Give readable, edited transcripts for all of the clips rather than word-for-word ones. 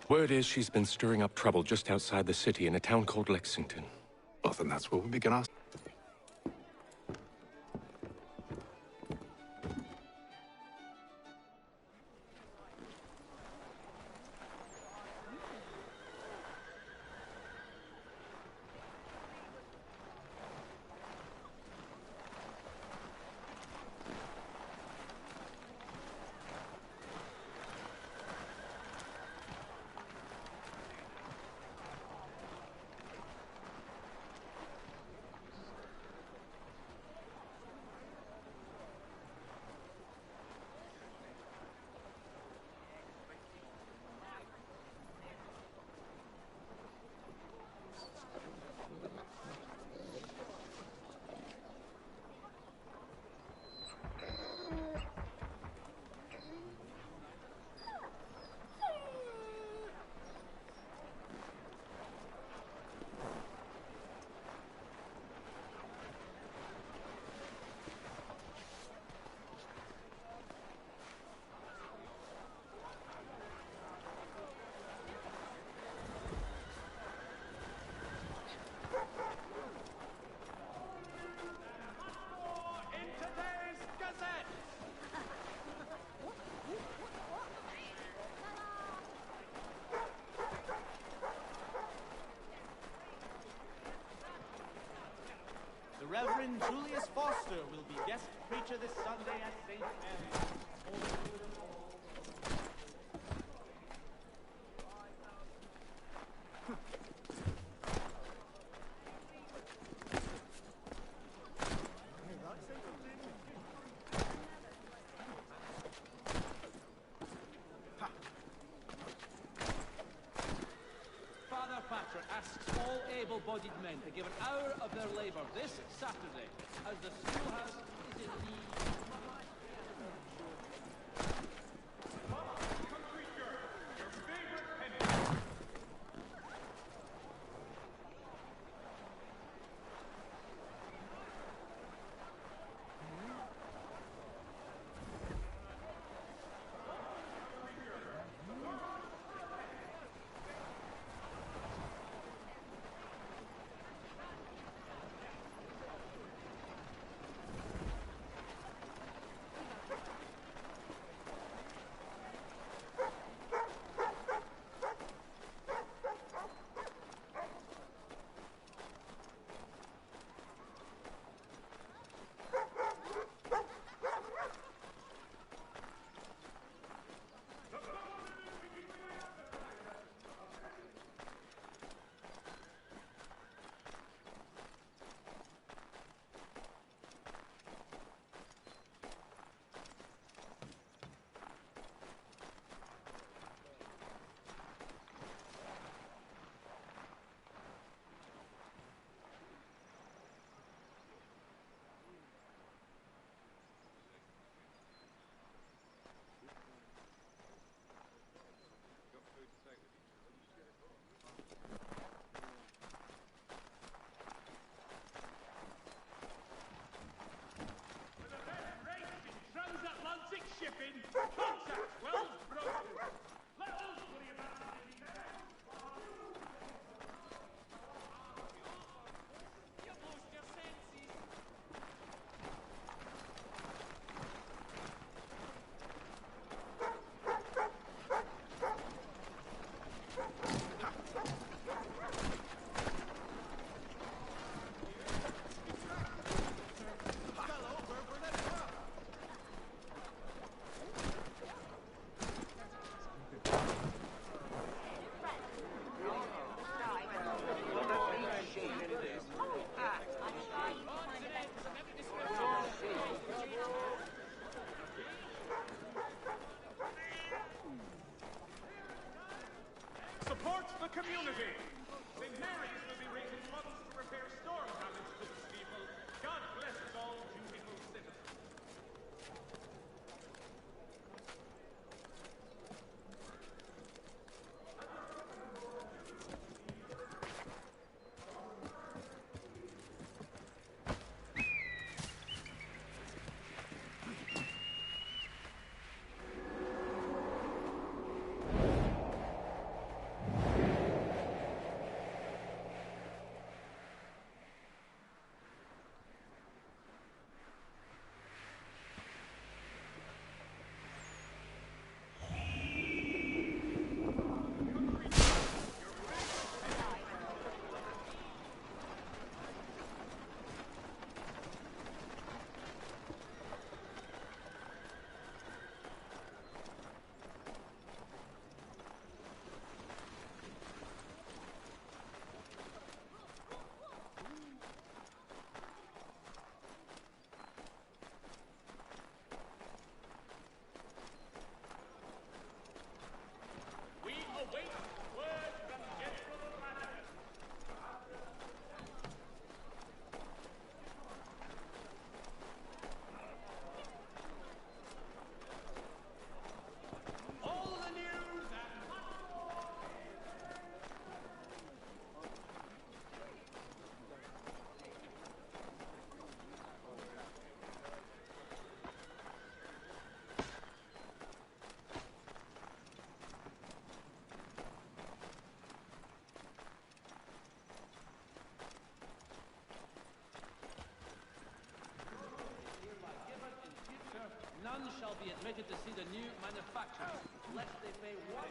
Word is she's been stirring up trouble just outside the city in a town called Lexington. Well, then that's where we begin our... The Reverend Julius Foster will be guest preacher this Sunday at St. Mary's. Father Patrick asks all able-bodied men to give an hour of their labor this Saturday, as the schoolhouse is in need. the community. St. Mary's will be raising funds to repair storm damage to the steeple. God bless us all, dutiful citizens. None shall be admitted to see the new manufactory, lest they pay one.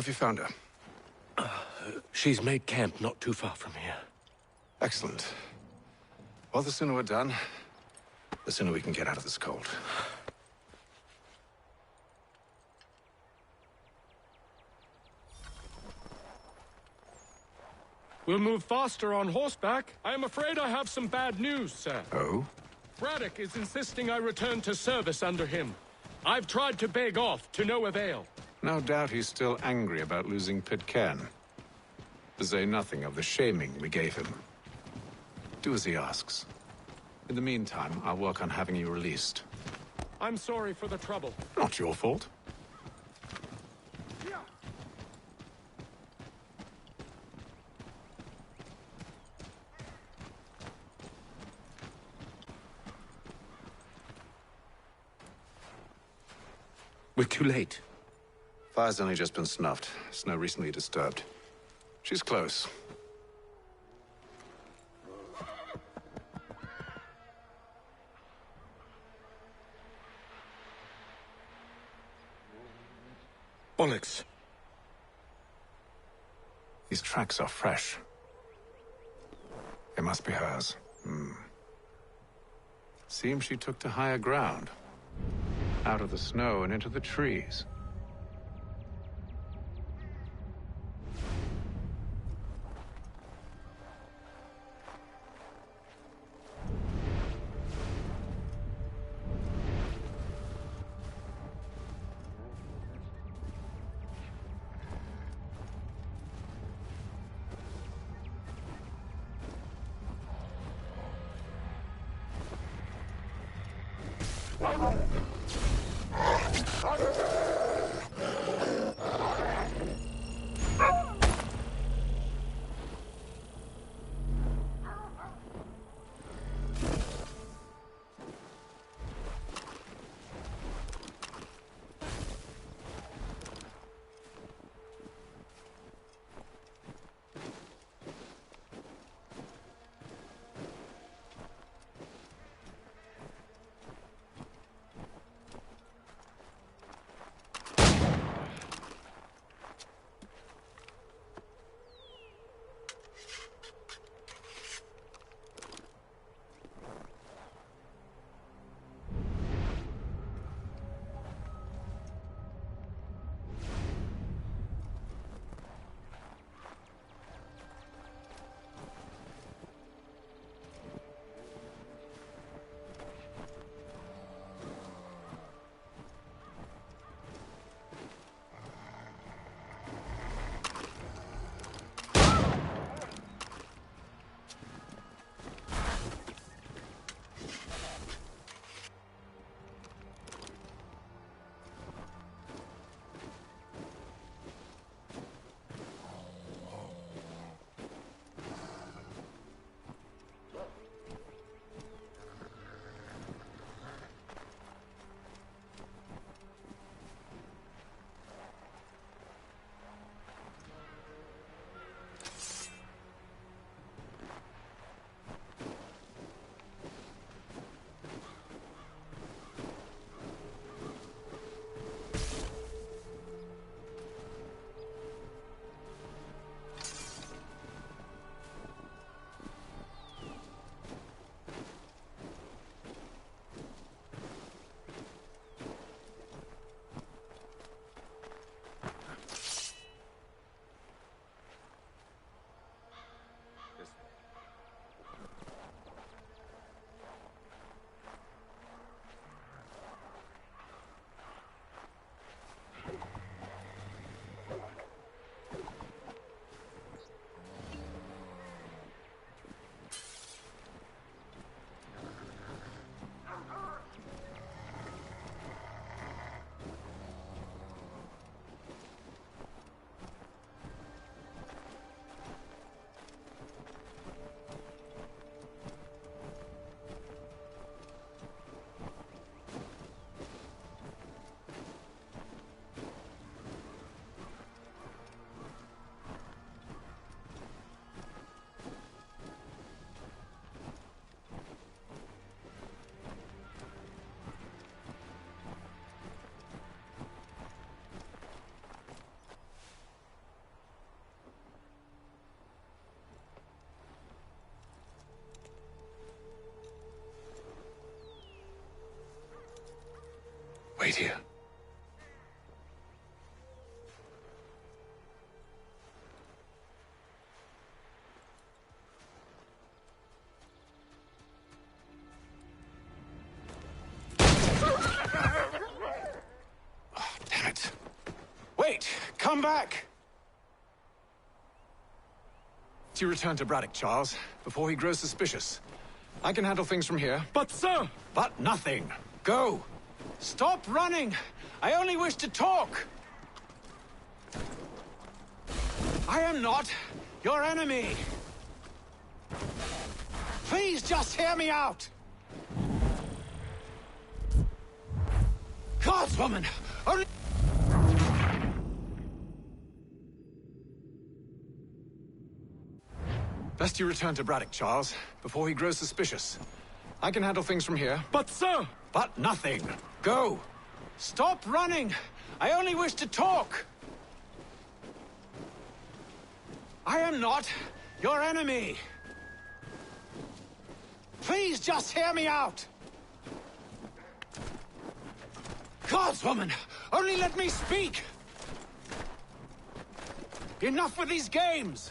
Have you found her? She's made camp not too far from here. Excellent. Well, the sooner we're done, the sooner we can get out of this cold. We'll move faster on horseback. I am afraid I have some bad news, sir. Oh? Braddock is insisting I return to service under him. I've tried to beg off, to no avail. No doubt he's still angry about losing Pitcairn. To say nothing of the shaming we gave him. Do as he asks. In the meantime, I'll work on having you released. I'm sorry for the trouble. Not your fault. We're too late. Fire's only just been snuffed. Snow recently disturbed. She's close. Bollocks. These tracks are fresh. They must be hers. Seems she took to higher ground. Out of the snow and into the trees. Wait here. Damn it. Wait! Come back! You return to Braddock, Charles, before he grows suspicious. I can handle things from here. But, sir! But nothing. Go! Stop running! I only wish to talk! I am not your enemy! Please just hear me out! Guardswoman! Only... Best you return to Braddock, Charles, before he grows suspicious. I can handle things from here. But, sir! But nothing. Go! Stop running! I only wish to talk! I am not your enemy! Please just hear me out! Guardswoman! Only let me speak! Enough with these games!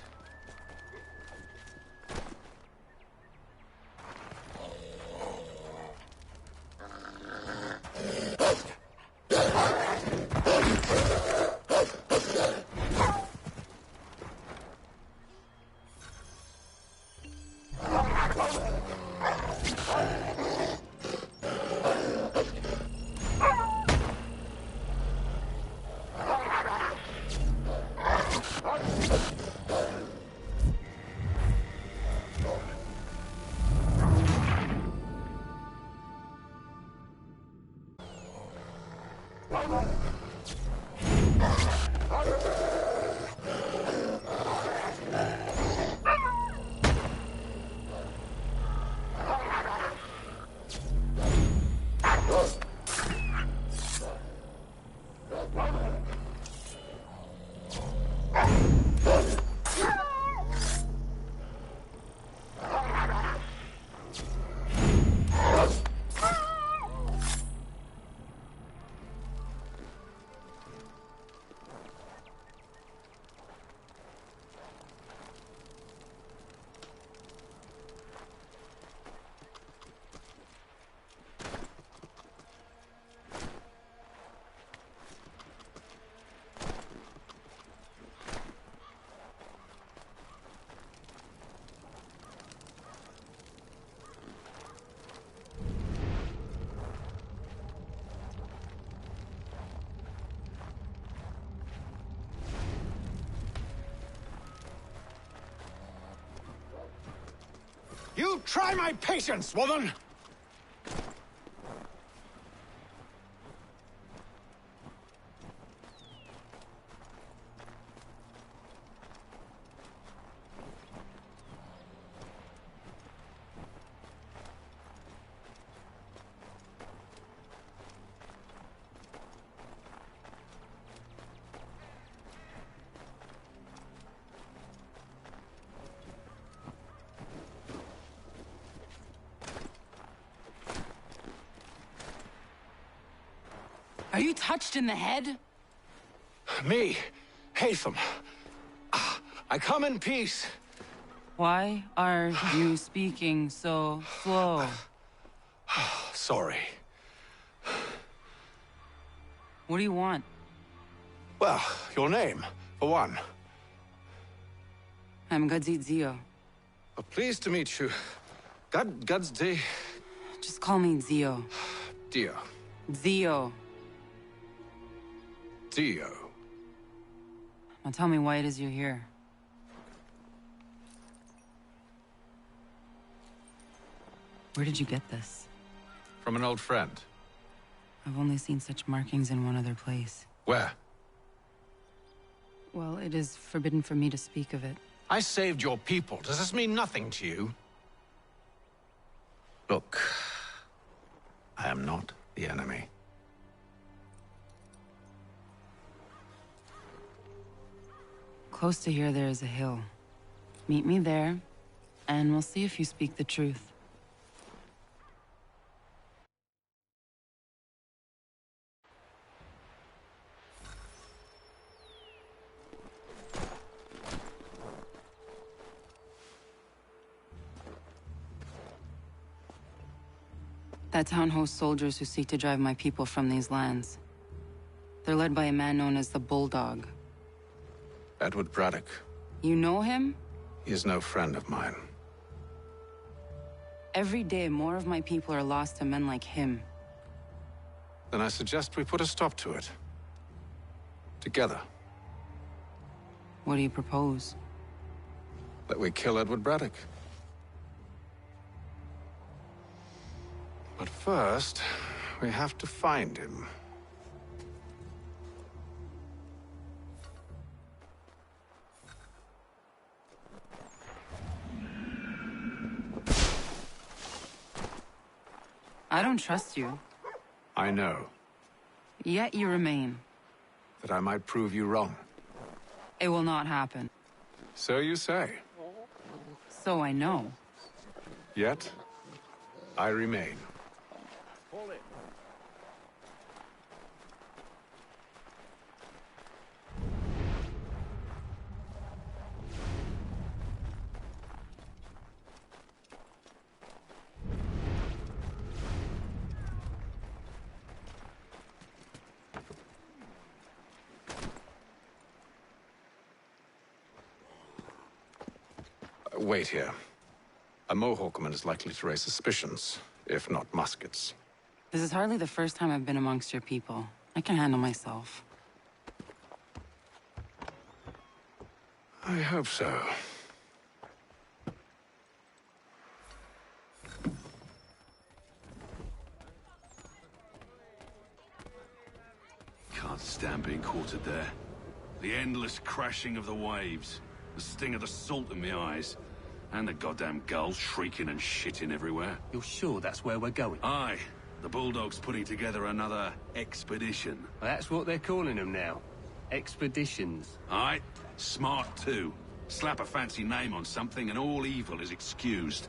You try my patience, woman! Are you touched in the head? Me, Haytham. I come in peace. Why are you speaking so slow? Sorry. What do you want? Well, your name, for one. I'm Gadzit Zio. Pleased to meet you. Gadsday. Just call me Zio. Dio. Zio. Dio. Now tell me why it is you're here. Where did you get this? From an old friend. I've only seen such markings in one other place. Where? Well, it is forbidden for me to speak of it. I saved your people. Does this mean nothing to you? Look, I am not the enemy. Close to here, there is a hill. Meet me there, and we'll see if you speak the truth. That town hosts soldiers who seek to drive my people from these lands. They're led by a man known as the Bulldog. Edward Braddock. You know him? He is no friend of mine. Every day, more of my people are lost to men like him. Then I suggest we put a stop to it. Together. What do you propose? That we kill Edward Braddock. But first, we have to find him. I don't trust you. I know. Yet you remain. That I might prove you wrong. It will not happen. So you say. So I know. Yet, I remain. Wait here. A Mohawkman is likely to raise suspicions, if not muskets. This is hardly the first time I've been amongst your people. I can handle myself. I hope so. Can't stand being quartered there. The endless crashing of the waves, the sting of the salt in my eyes, and the goddamn gulls shrieking and shitting everywhere. You're sure that's where we're going? Aye. The Bulldog's putting together another expedition. Well, that's what they're calling them now. Expeditions. Aye. Smart too. Slap a fancy name on something and all evil is excused.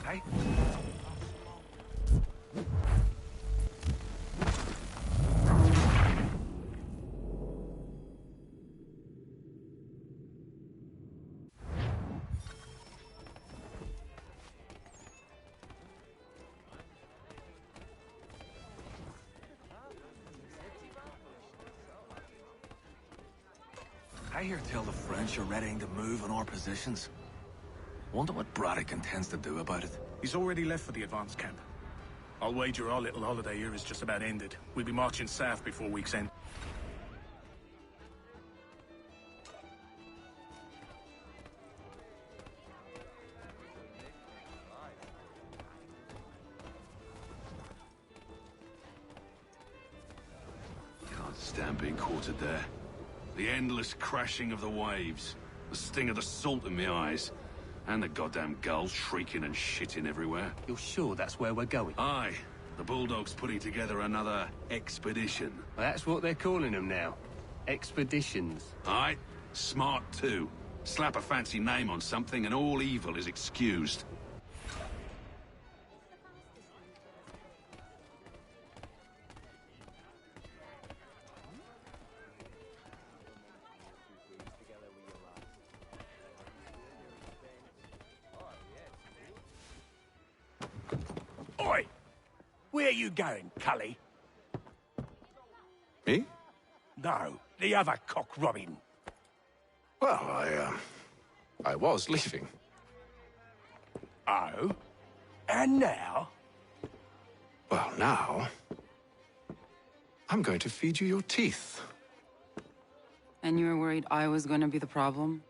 Hey? I hear tell the French are readying to move on our positions. Wonder what Braddock intends to do about it. He's already left for the advance camp. I'll wager our little holiday here is just about ended. We'll be marching south before week's end. Can't stand being quartered there. The endless crashing of the waves, the sting of the salt in my eyes, and the goddamn gulls shrieking and shitting everywhere. You're sure that's where we're going? Aye. The Bulldog's putting together another expedition. Well, that's what they're calling them now. Expeditions. Aye. Smart too. Slap a fancy name on something and all evil is excused. Oi! Where you going, Cully? Me? No, the other cock Robin. Well, I was leaving. Oh? And now? Well, now... I'm going to feed you your teeth. And you were worried I was going to be the problem?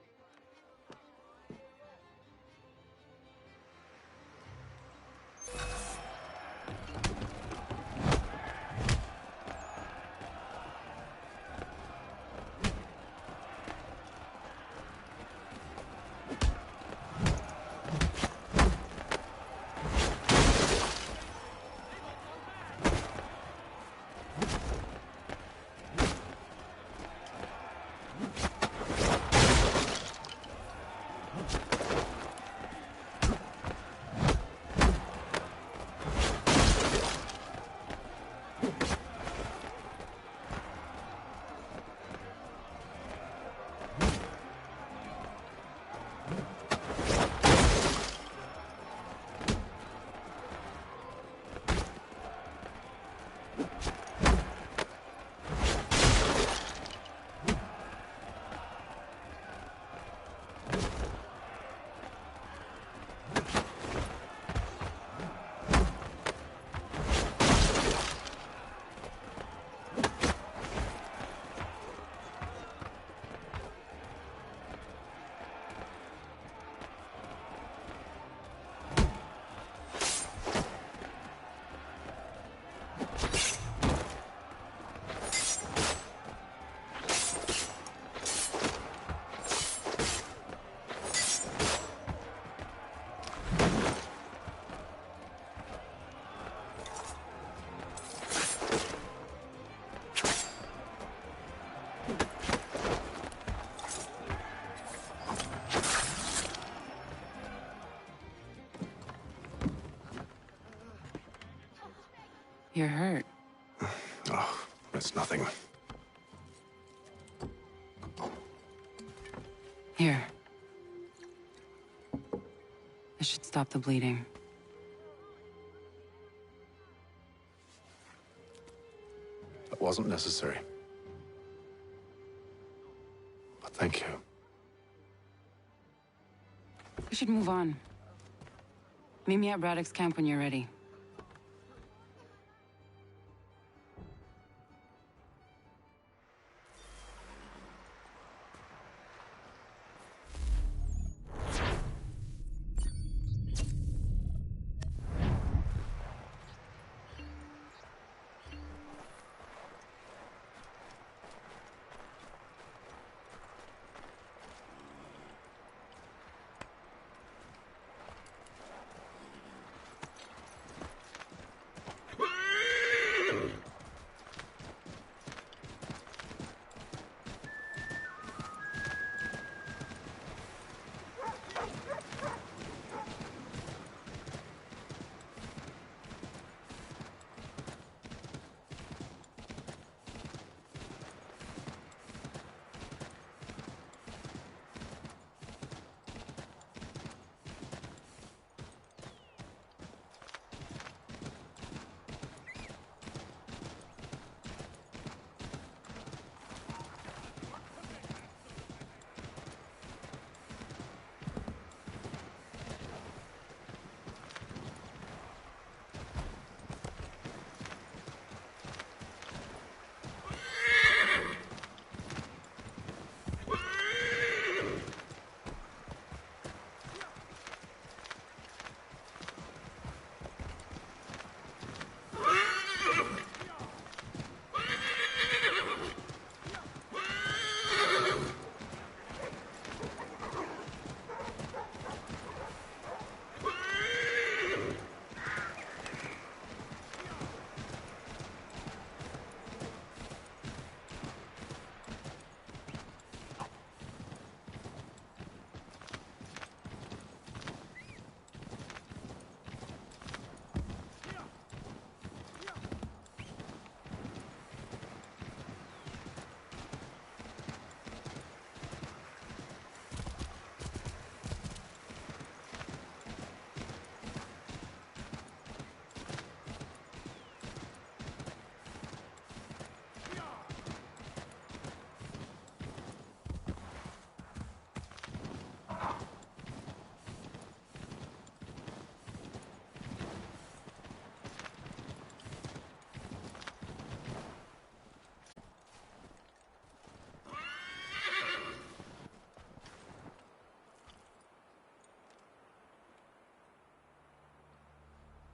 You're hurt. Oh, it's nothing. Here. This should stop the bleeding. That wasn't necessary. But thank you. We should move on. Meet me at Braddock's camp when you're ready.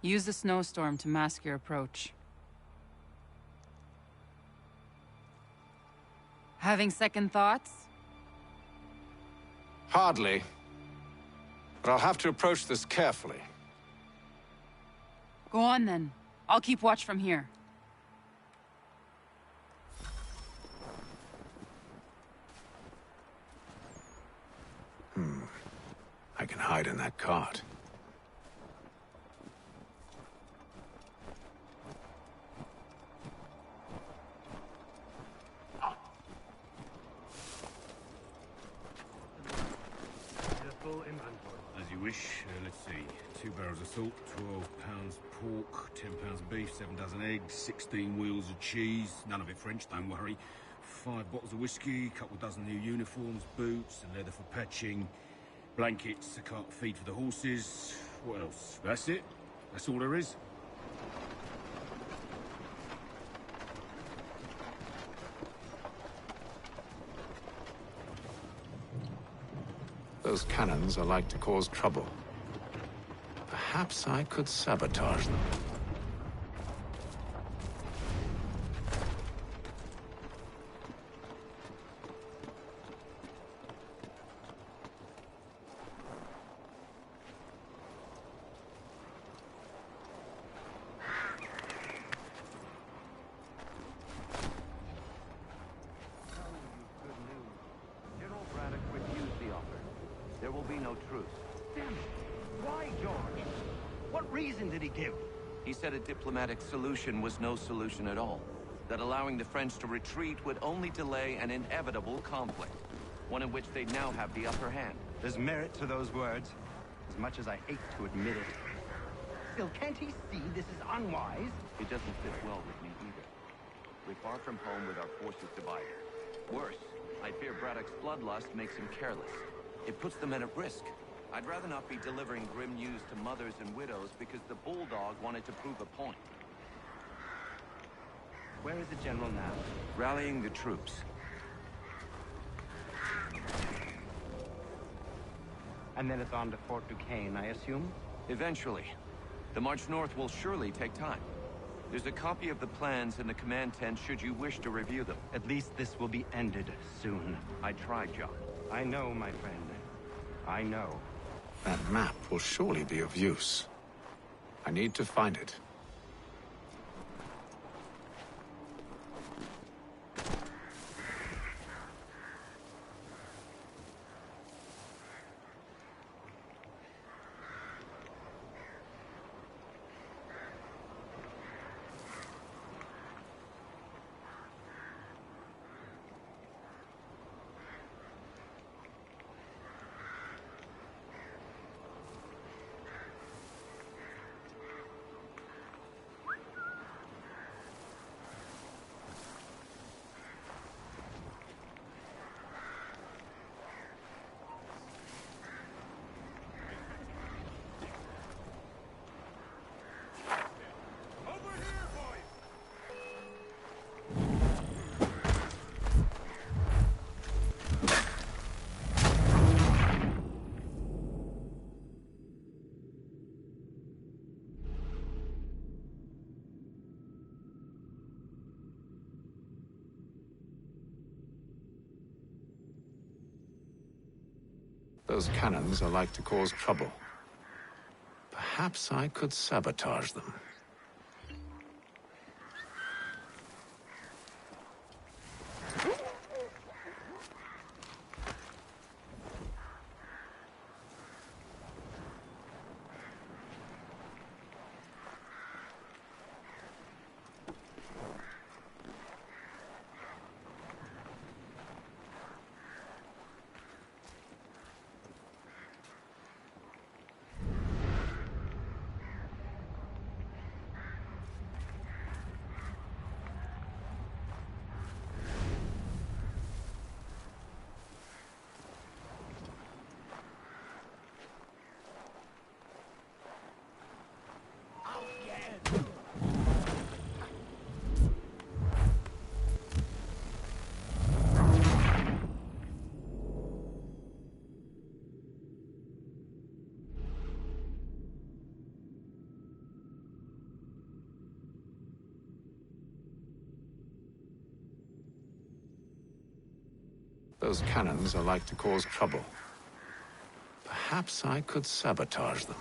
Use the snowstorm to mask your approach. Having second thoughts? Hardly. But I'll have to approach this carefully. Go on then. I'll keep watch from here. I can hide in that cart. As you wish. Let's see. 2 barrels of salt, 12 pounds pork, 10 pounds of beef, 7 dozen eggs, 16 wheels of cheese. None of it French, don't worry. 5 bottles of whiskey, couple dozen new uniforms, boots and leather for patching, blankets, a cart feed for the horses. What else? That's it. That's all there is. Those cannons are like to cause trouble. Perhaps I could sabotage them. General Braddock refused the offer. There will be no truce. Damn it! Why, George? What reason did he give? He said a diplomatic solution was no solution at all. That allowing the French to retreat would only delay an inevitable conflict. One in which they'd now have the upper hand. There's merit to those words, as much as I hate to admit it. Still, can't he see this is unwise? It doesn't fit well with me either. We're far from home with our forces divided. Worse, I fear Braddock's bloodlust makes him careless. It puts the men at risk. I'd rather not be delivering grim news to mothers and widows because the Bulldog wanted to prove a point. Where is the General now? Rallying the troops. And then it's on to Fort Duquesne, I assume? Eventually. The march north will surely take time. There's a copy of the plans in the command tent should you wish to review them. At least this will be ended soon. I tried, John. I know, my friend. I know. That map will surely be of use. I need to find it. Those cannons are like to cause trouble. Perhaps I could sabotage them. Those cannons are like to cause trouble. Perhaps I could sabotage them.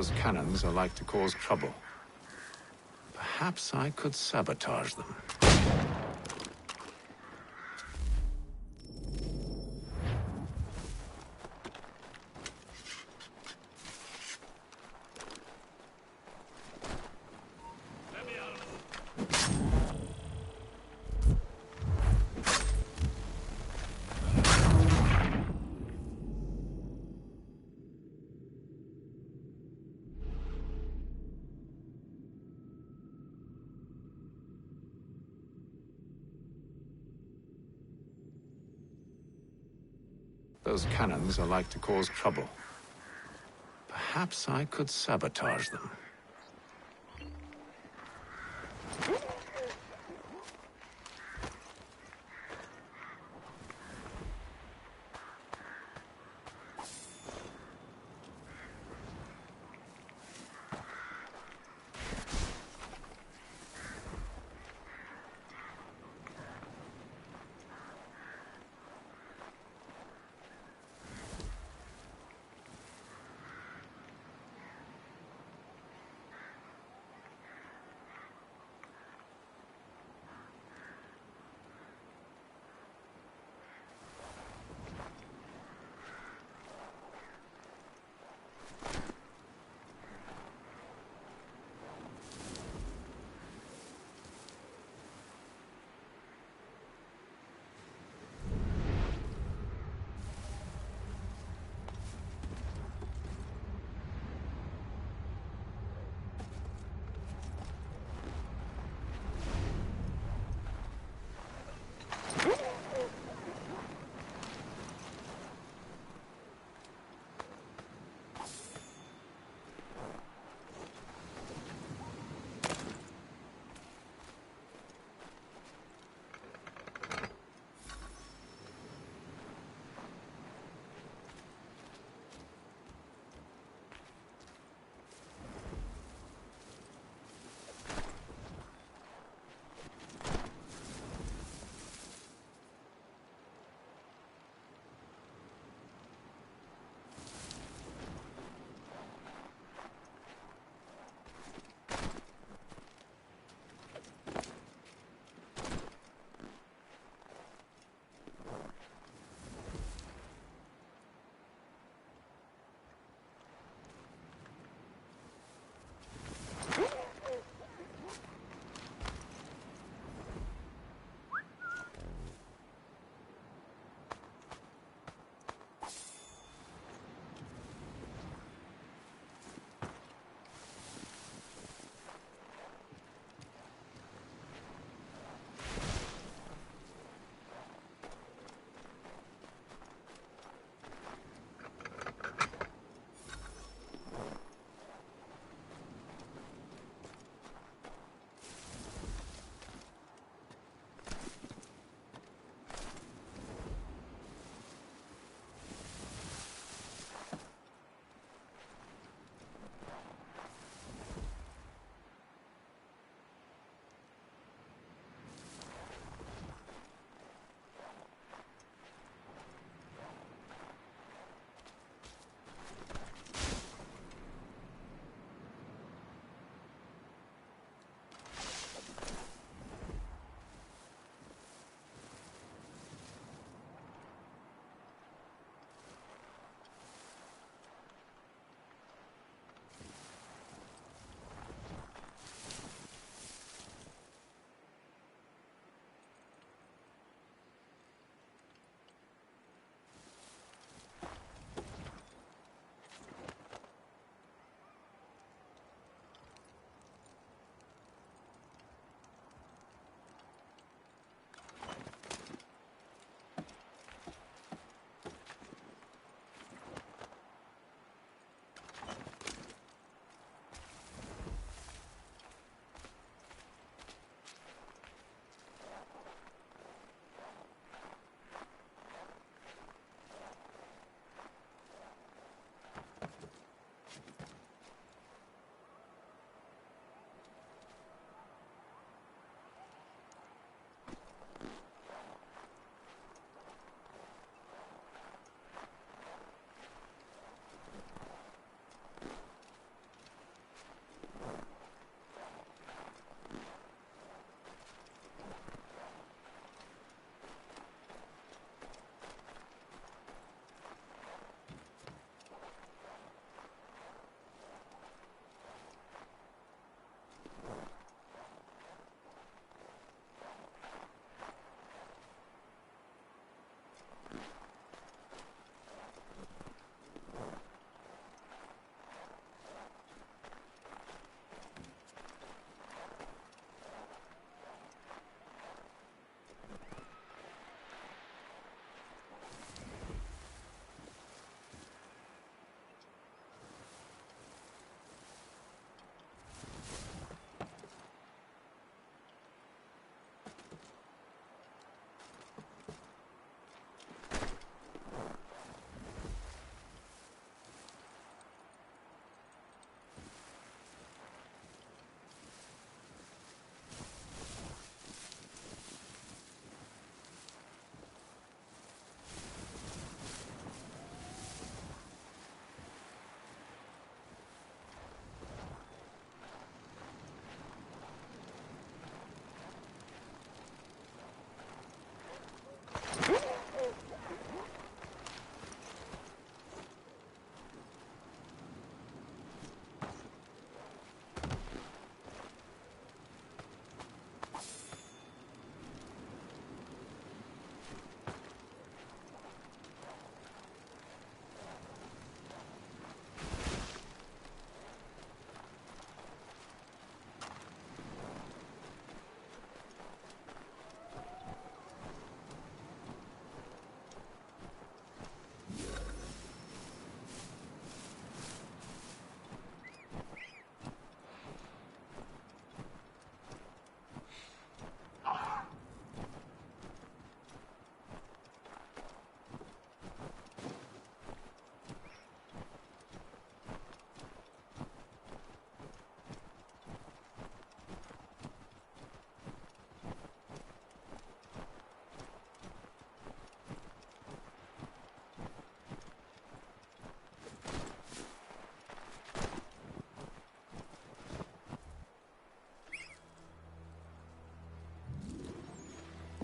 Those cannons are like to cause trouble. Perhaps I could sabotage them. Those cannons are like to cause trouble. Perhaps I could sabotage them.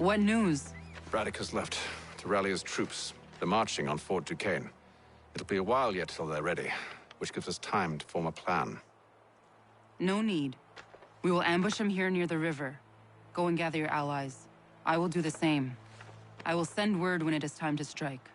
What news? Braddock has left to rally his troops. They're marching on Fort Duquesne. It'll be a while yet till they're ready, which gives us time to form a plan. No need. We will ambush him here near the river. Go and gather your allies. I will do the same. I will send word when it is time to strike.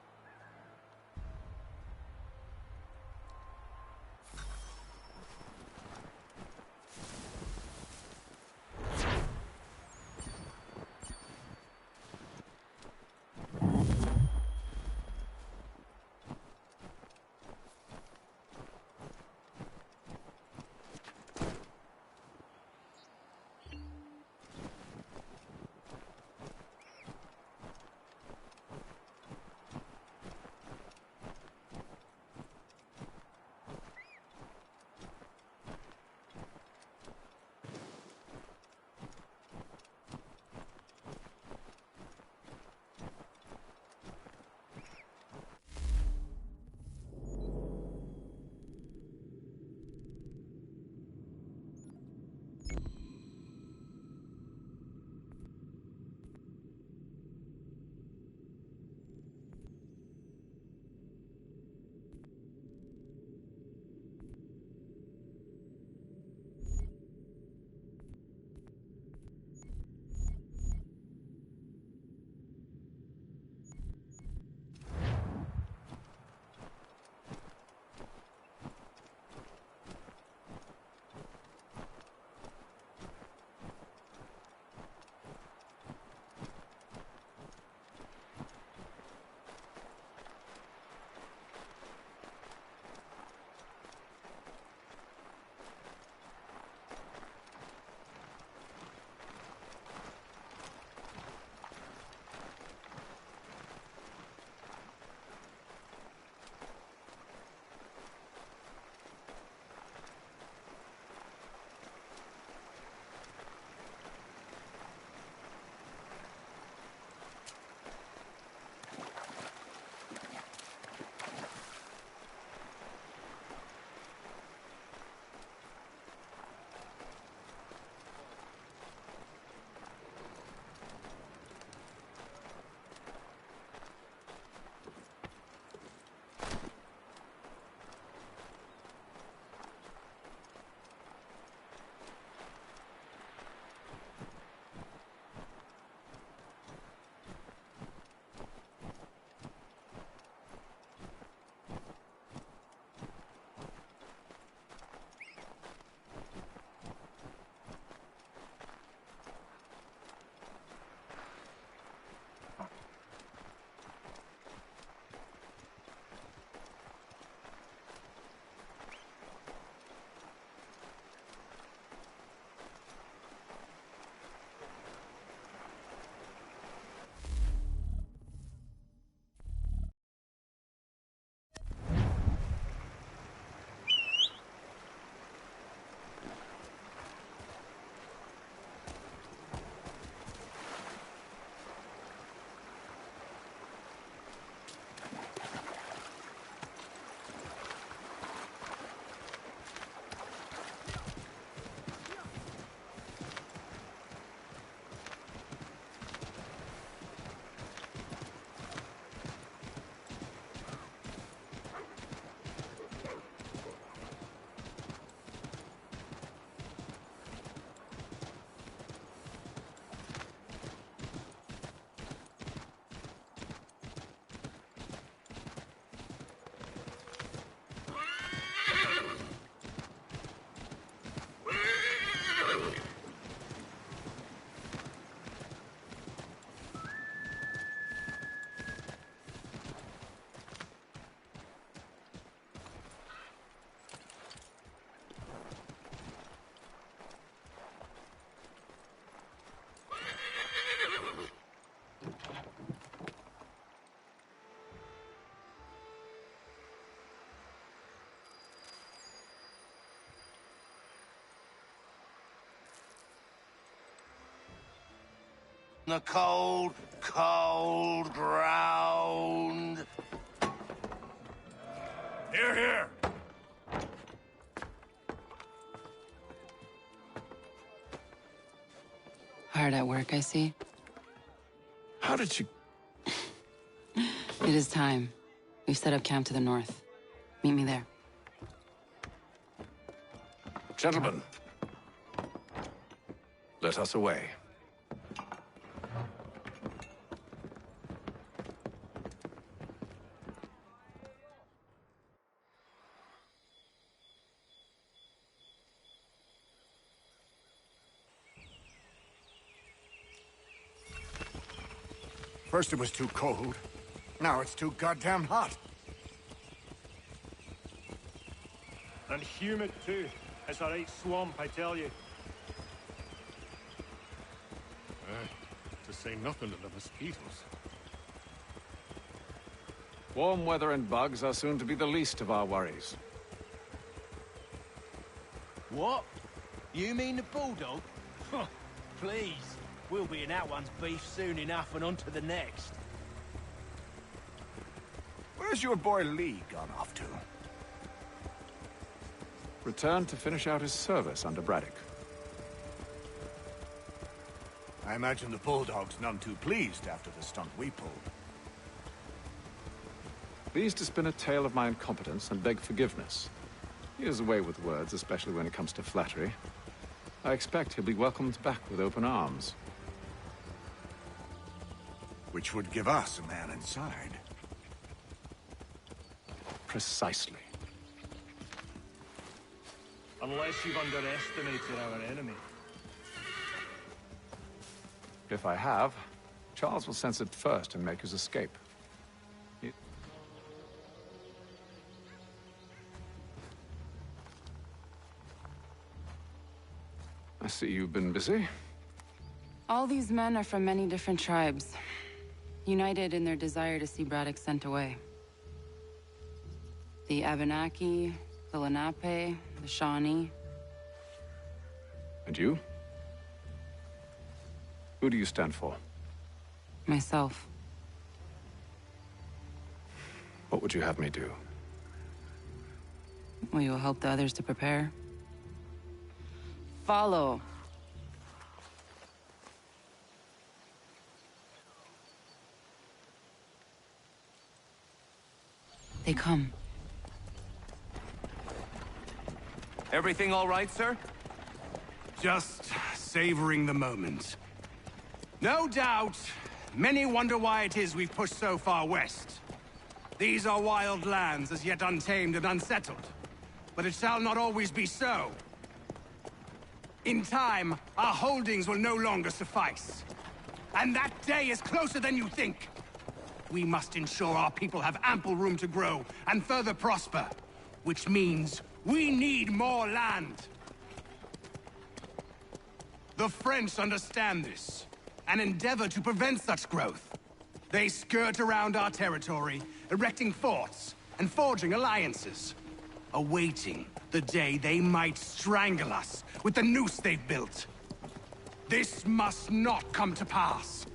The cold, cold ground. Here, here. Hard at work, I see. How did you... It is time. We've set up camp to the north. Meet me there. Gentlemen, let us away. First it was too cold. Now it's too goddamn hot. And humid too. It's a right swamp, I tell you. To say nothing of the mosquitoes. Warm weather and bugs are soon to be the least of our worries. What? You mean the bulldog? Please. We'll be in that one's beef soon enough and on to the next. Where's your boy Lee gone off to? Returned to finish out his service under Braddock. I imagine the bulldog's none too pleased after the stunt we pulled. Pleased to spin a tale of my incompetence and beg forgiveness. He has a way with words, especially when it comes to flattery. I expect he'll be welcomed back with open arms. Which would give us a man inside. Precisely. Unless you've underestimated our enemy. If I have, Charles will sense it first and make his escape. I see you've been busy. All these men are from many different tribes, united in their desire to see Braddock sent away. The Abenaki, the Lenape, the Shawnee. And you? Who do you stand for? Myself. What would you have me do? Will you help the others to prepare? Follow. They come. Everything all right, sir? Just savoring the moment. No doubt, many wonder why it is we've pushed so far west. These are wild lands as yet untamed and unsettled. But it shall not always be so. In time, our holdings will no longer suffice. And that day is closer than you think. We must ensure our people have ample room to grow and further prosper. Which means we need more land. The French understand this, and endeavor to prevent such growth. They skirt around our territory, erecting forts and forging alliances, awaiting the day they might strangle us with the noose they've built. This must not come to pass.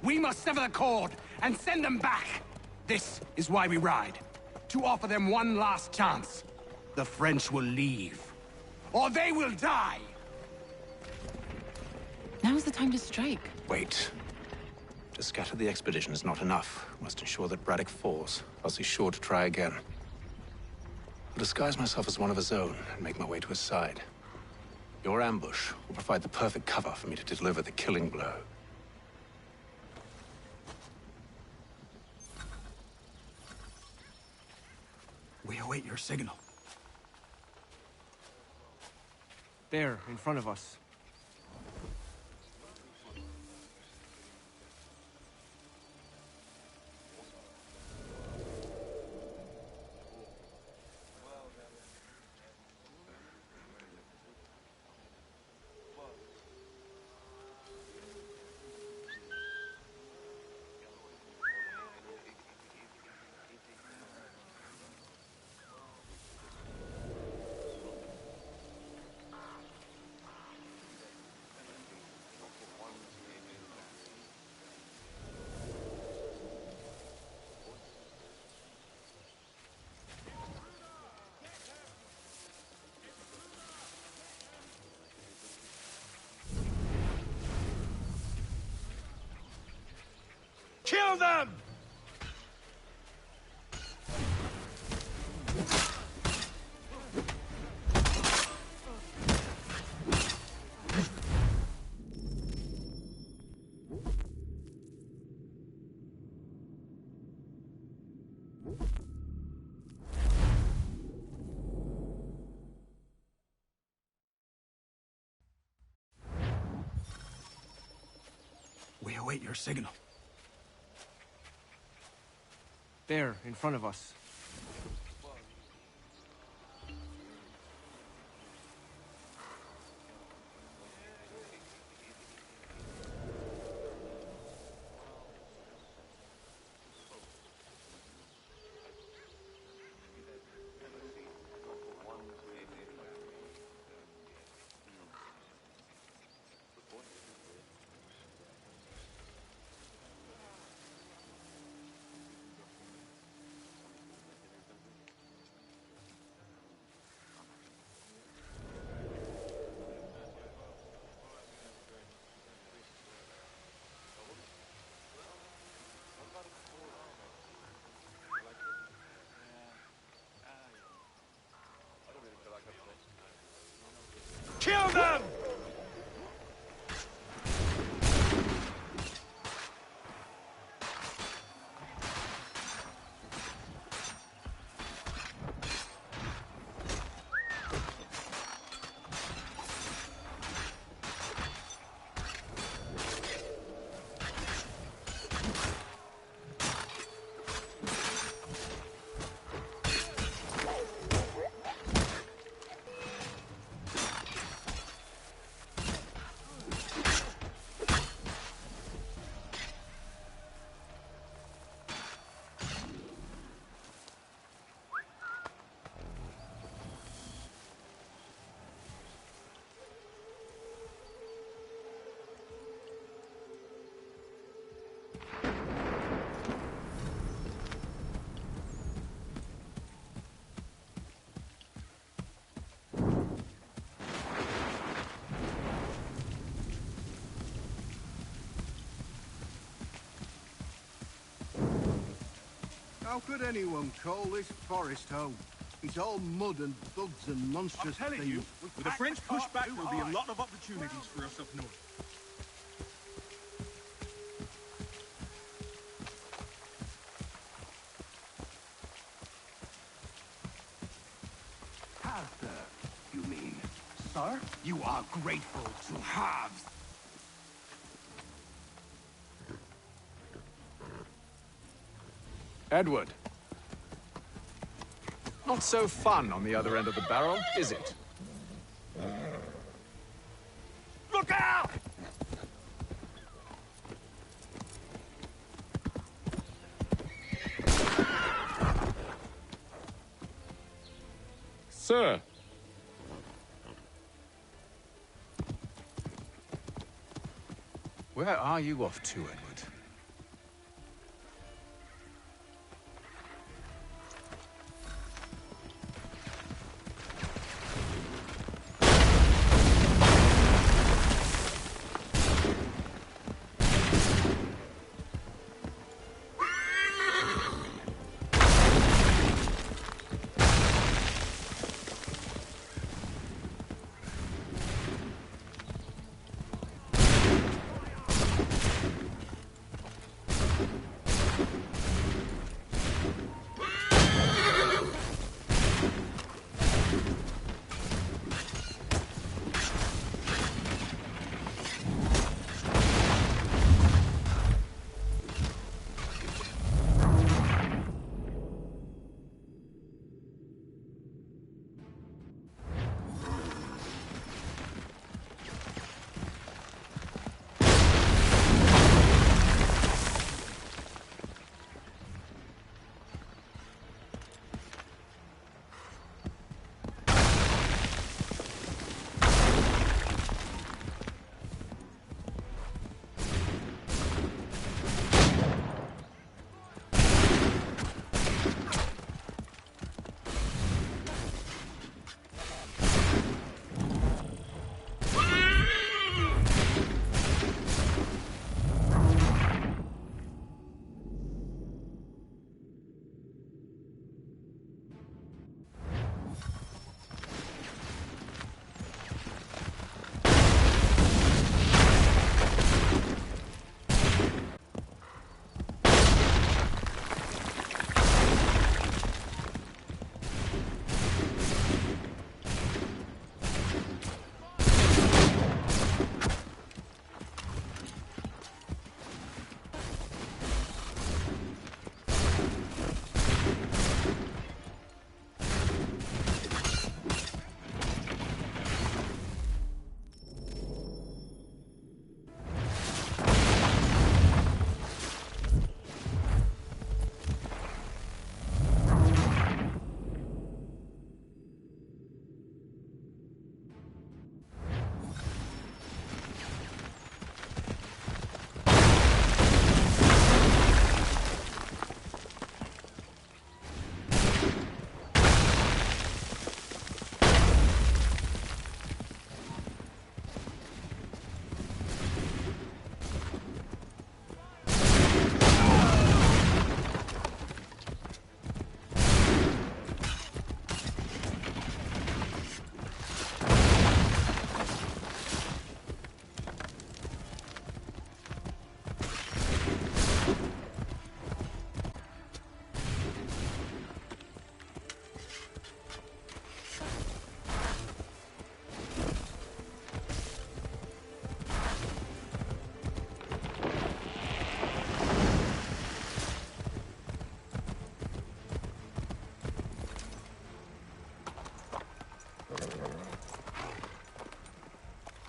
We must sever the cord and send them back. This is why we ride, to offer them one last chance. The French will leave, or they will die. Now's the time to strike. Wait. To scatter the expedition is not enough. We must ensure that Braddock falls, else he's sure to try again. I'll disguise myself as one of his own and make my way to his side. Your ambush will provide the perfect cover for me to deliver the killing blow. We await your signal. There, in front of us. Kill them! We await your signal. There, in front of us. Kill them! How could anyone call this forest home? It's all mud and thugs and monstrous I'm telling things. you, with the French pushback, there'll be a lot of opportunities for us up north. Arthur, you mean? Sir? You are grateful to halves. Edward. Not so fun on the other end of the barrel, is it? Look out! Sir. Where are you off to, Edward?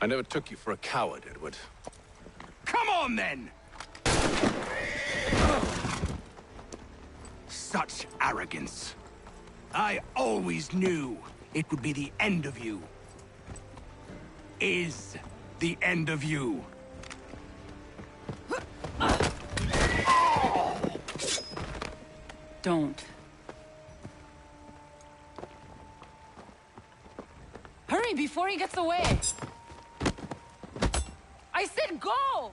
I never took you for a coward, Edward. Come on, then! Such arrogance. I always knew it would be the end of you. Is the end of you. Don't. Hurry before he gets away! I said go!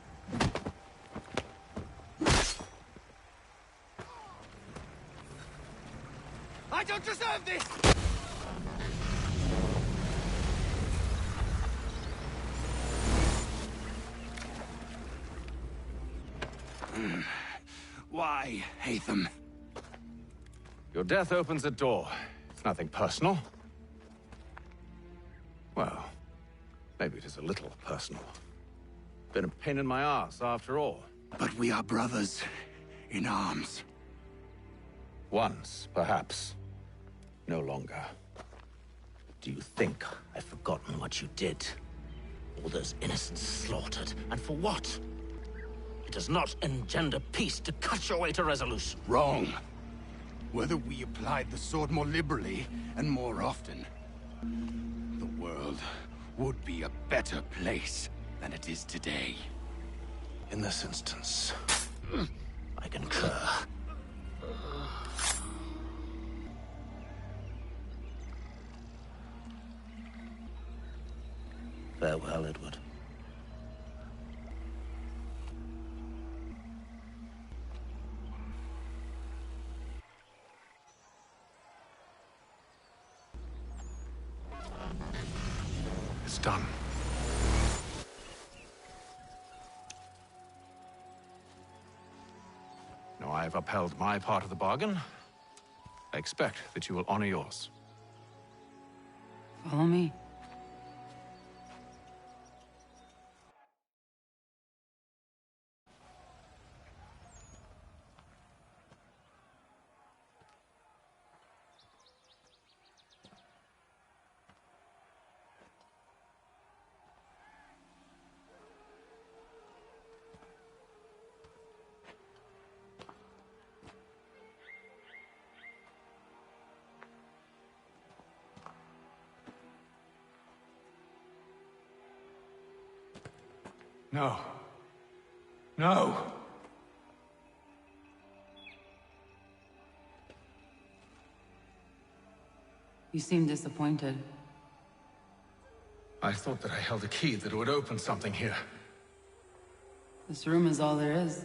I don't deserve this! Why, Haytham? Your death opens a door. It's nothing personal. Well, maybe it is a little personal. Been a pain in my ass, after all. But we are brothers in arms. Once, perhaps. No longer. Do you think I've forgotten what you did? All those innocents slaughtered, and for what? It does not engender peace to cut your way to resolution. Wrong. Whether we applied the sword more liberally and more often, the world would be a better place than it is today. In this instance, I concur. Farewell, Edward. It's done. Now I have upheld my part of the bargain. I expect that you will honor yours. Follow me. No. No! You seem disappointed. I thought that I held a key that would open something here. This room is all there is.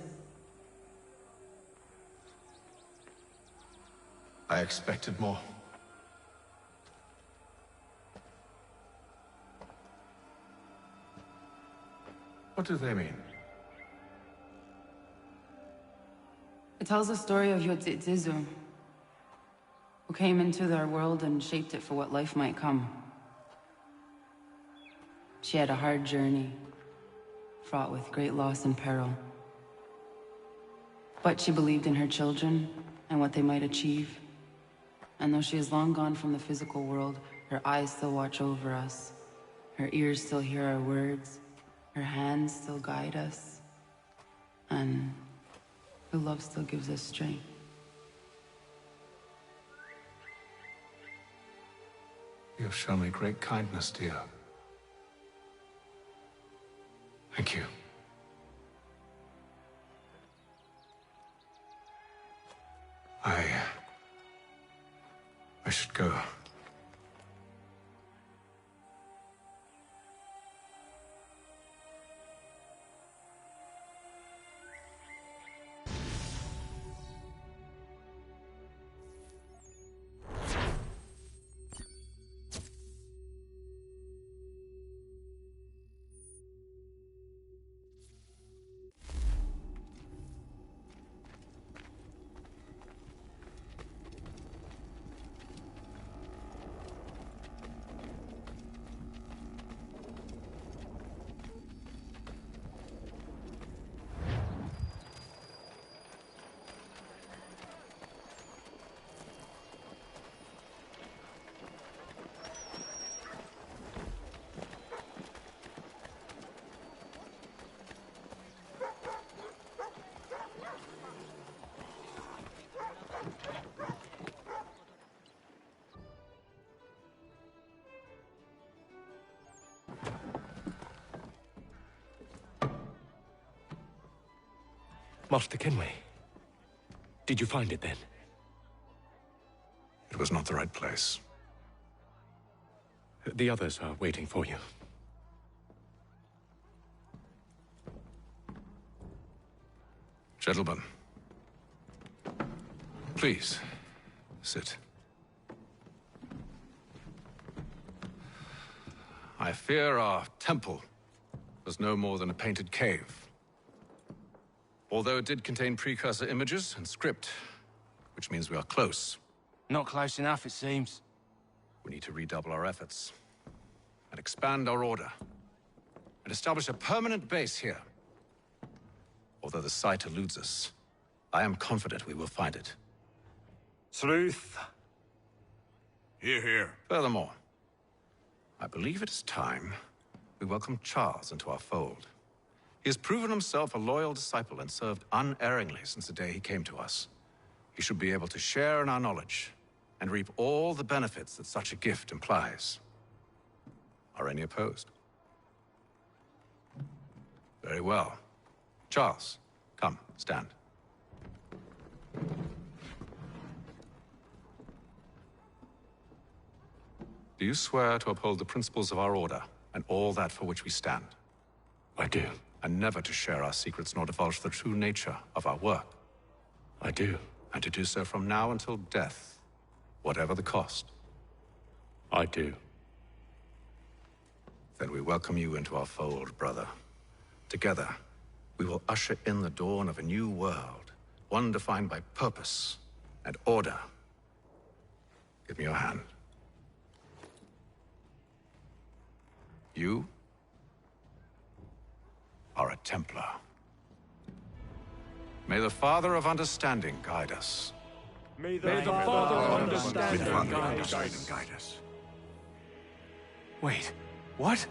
I expected more. What do they mean? It tells the story of Yotzitzizu, who came into their world and shaped it for what life might come. She had a hard journey, fraught with great loss and peril. But she believed in her children and what they might achieve. And though she is long gone from the physical world, her eyes still watch over us. Her ears still hear our words. Her hands still guide us. And her love still gives us strength. You have shown me great kindness, dear. Thank you. I should go. Master Kenway. Did you find it then? It was not the right place. The others are waiting for you. Gentlemen, please, sit. I fear our temple was no more than a painted cave. Although it did contain precursor images and script, which means we are close. Not close enough, it seems. We need to redouble our efforts and expand our order and establish a permanent base here. Although the site eludes us, I am confident we will find it. Sleuth. Hear, hear. Furthermore, I believe it is time we welcome Charles into our fold. He has proven himself a loyal disciple and served unerringly since the day he came to us. He should be able to share in our knowledge and reap all the benefits that such a gift implies. Are any opposed? Very well. Charles, come, stand. Do you swear to uphold the principles of our order and all that for which we stand? I do. And never to share our secrets nor divulge the true nature of our work? I do. And to do so from now until death, whatever the cost? I do. Then we welcome you into our fold, brother. Together, we will usher in the dawn of a new world, one defined by purpose and order. Give me your hand. You are a Templar. May the Father of Understanding guide us. May the Father of Understanding guide us. Wait, what?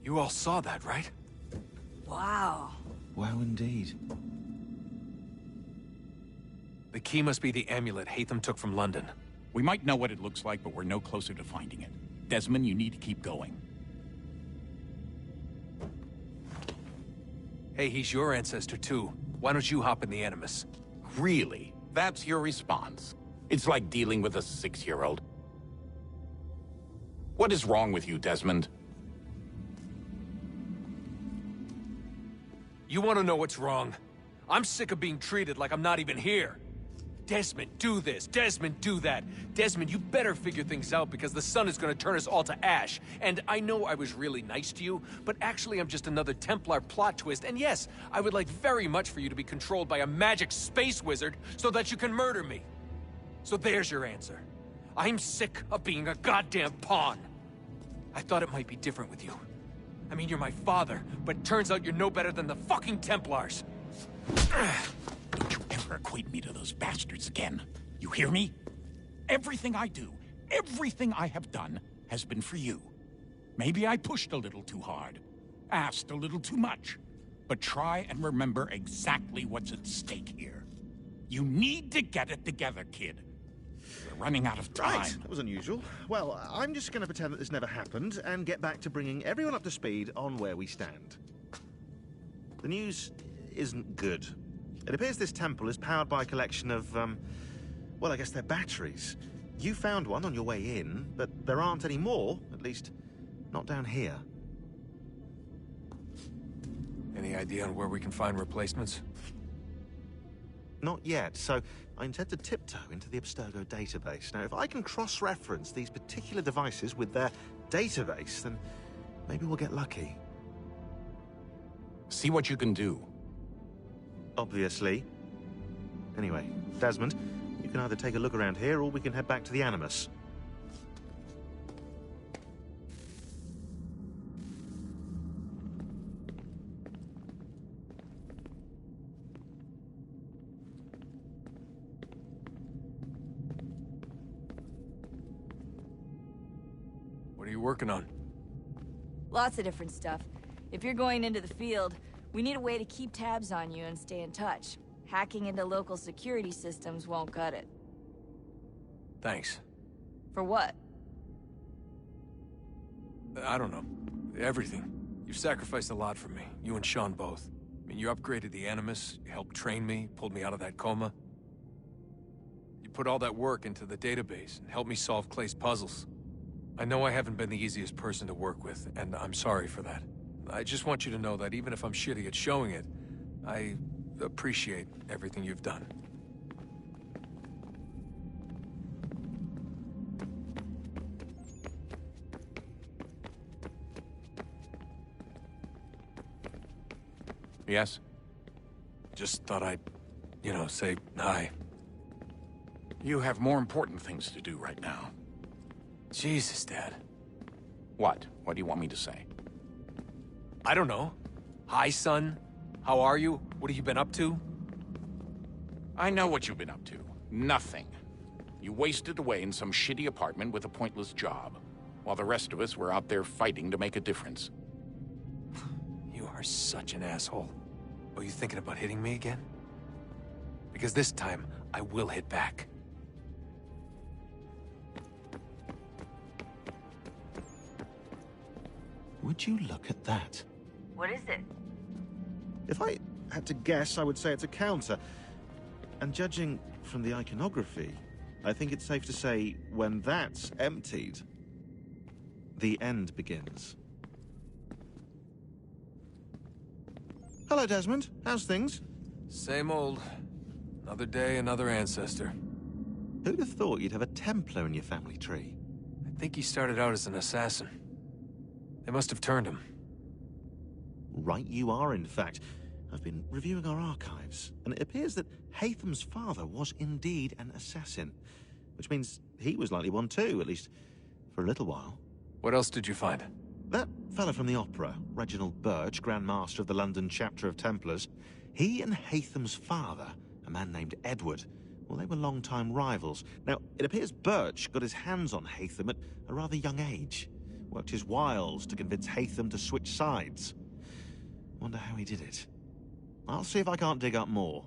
You all saw that, right? Wow. Wow, indeed. The key must be the amulet Hatham took from London. We might know what it looks like, but we're no closer to finding it. Desmond, you need to keep going. Hey, he's your ancestor too. Why don't you hop in the Animus? Really? That's your response? It's like dealing with a 6-year-old. What is wrong with you, Desmond? You want to know what's wrong? I'm sick of being treated like I'm not even here. Desmond, do this. Desmond, do that. Desmond, you better figure things out because the sun is going to turn us all to ash. And I know I was really nice to you, but actually I'm just another Templar plot twist. And yes, I would like very much for you to be controlled by a magic space wizard so that you can murder me. So there's your answer. I'm sick of being a goddamn pawn. I thought it might be different with you. I mean, you're my father, but turns out you're no better than the fucking Templars. Don't you ever equate me to those bastards again. You hear me? Everything I do, everything I have done, has been for you. Maybe I pushed a little too hard, asked a little too much, but try and remember exactly what's at stake here. You need to get it together, kid. We're running out of time. Right, that was unusual. Well, I'm just going to pretend that this never happened and get back to bringing everyone up to speed on where we stand. The news isn't good. It appears this temple is powered by a collection of, well, I guess they're batteries. You found one on your way in, but there aren't any more, at least not down here. Any idea on where we can find replacements? Not yet, so I intend to tiptoe into the Abstergo database. Now, if I can cross-reference these particular devices with their database, then maybe we'll get lucky. See what you can do. Obviously. Anyway, Desmond, you can either take a look around here or we can head back to the Animus. you working on? Lots of different stuff. If you're going into the field, we need a way to keep tabs on you and stay in touch. Hacking into local security systems won't cut it. Thanks. For what? I don't know. Everything. You've sacrificed a lot for me, you and Sean both. I mean, you upgraded the Animus, you helped train me, pulled me out of that coma. You put all that work into the database and helped me solve Clay's puzzles. I know I haven't been the easiest person to work with, and I'm sorry for that. I just want you to know that even if I'm shitty at showing it, I appreciate everything you've done. Yes? Just thought I'd, say hi. You have more important things to do right now. Jesus, Dad. What? What do you want me to say? I don't know. Hi, son. How are you? What have you been up to? I know what you've been up to. Nothing. You wasted away in some shitty apartment with a pointless job, while the rest of us were out there fighting to make a difference. You are such an asshole. Are you thinking about hitting me again? Because this time, I will hit back. Would you look at that? What is it? If I had to guess, I would say it's a counter. And judging from the iconography, I think it's safe to say when that's emptied, the end begins. Hello, Desmond. How's things? Same old. Another day, another ancestor. Who'd have thought you'd have a Templar in your family tree? I think he started out as an assassin. They must have turned him. Right you are, in fact. I've been reviewing our archives, and it appears that Haytham's father was indeed an assassin. Which means he was likely one too, at least for a little while. What else did you find? That fella from the opera, Reginald Birch, Grand Master of the London chapter of Templars, he and Haytham's father, a man named Edward, well, they were long-time rivals. Now, it appears Birch got his hands on Haytham at a rather young age. Worked his wiles to convince Haytham to switch sides. Wonder how he did it. I'll see if I can't dig up more.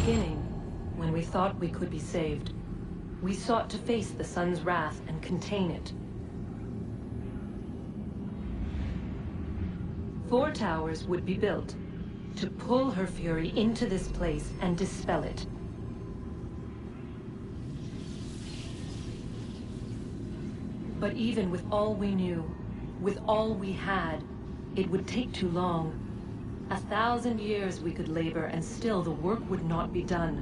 beginning, when we thought we could be saved, we sought to face the sun's wrath and contain it. 4 towers would be built to pull her fury into this place and dispel it. But even with all we knew, with all we had, it would take too long. 1,000 years we could labor, and still the work would not be done.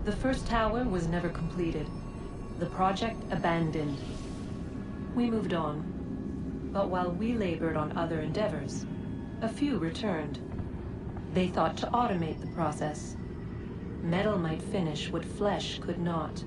The first tower was never completed. The project abandoned. We moved on. But while we labored on other endeavors, a few returned. They thought to automate the process. Metal might finish what flesh could not.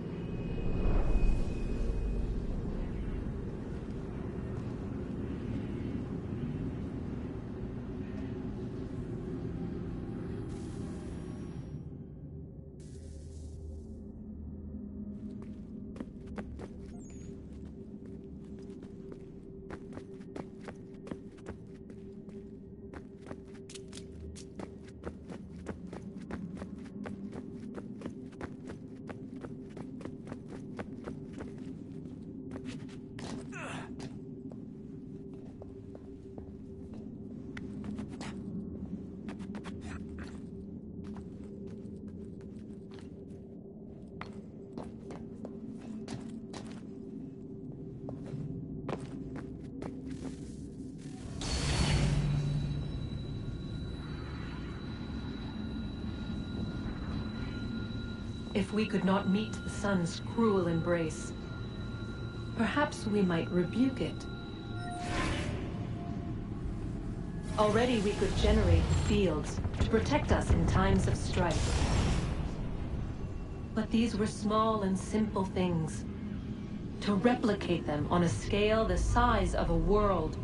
If we could not meet the sun's cruel embrace, perhaps we might rebuke it. Already we could generate fields to protect us in times of strife. But these were small and simple things. To replicate them on a scale the size of a world,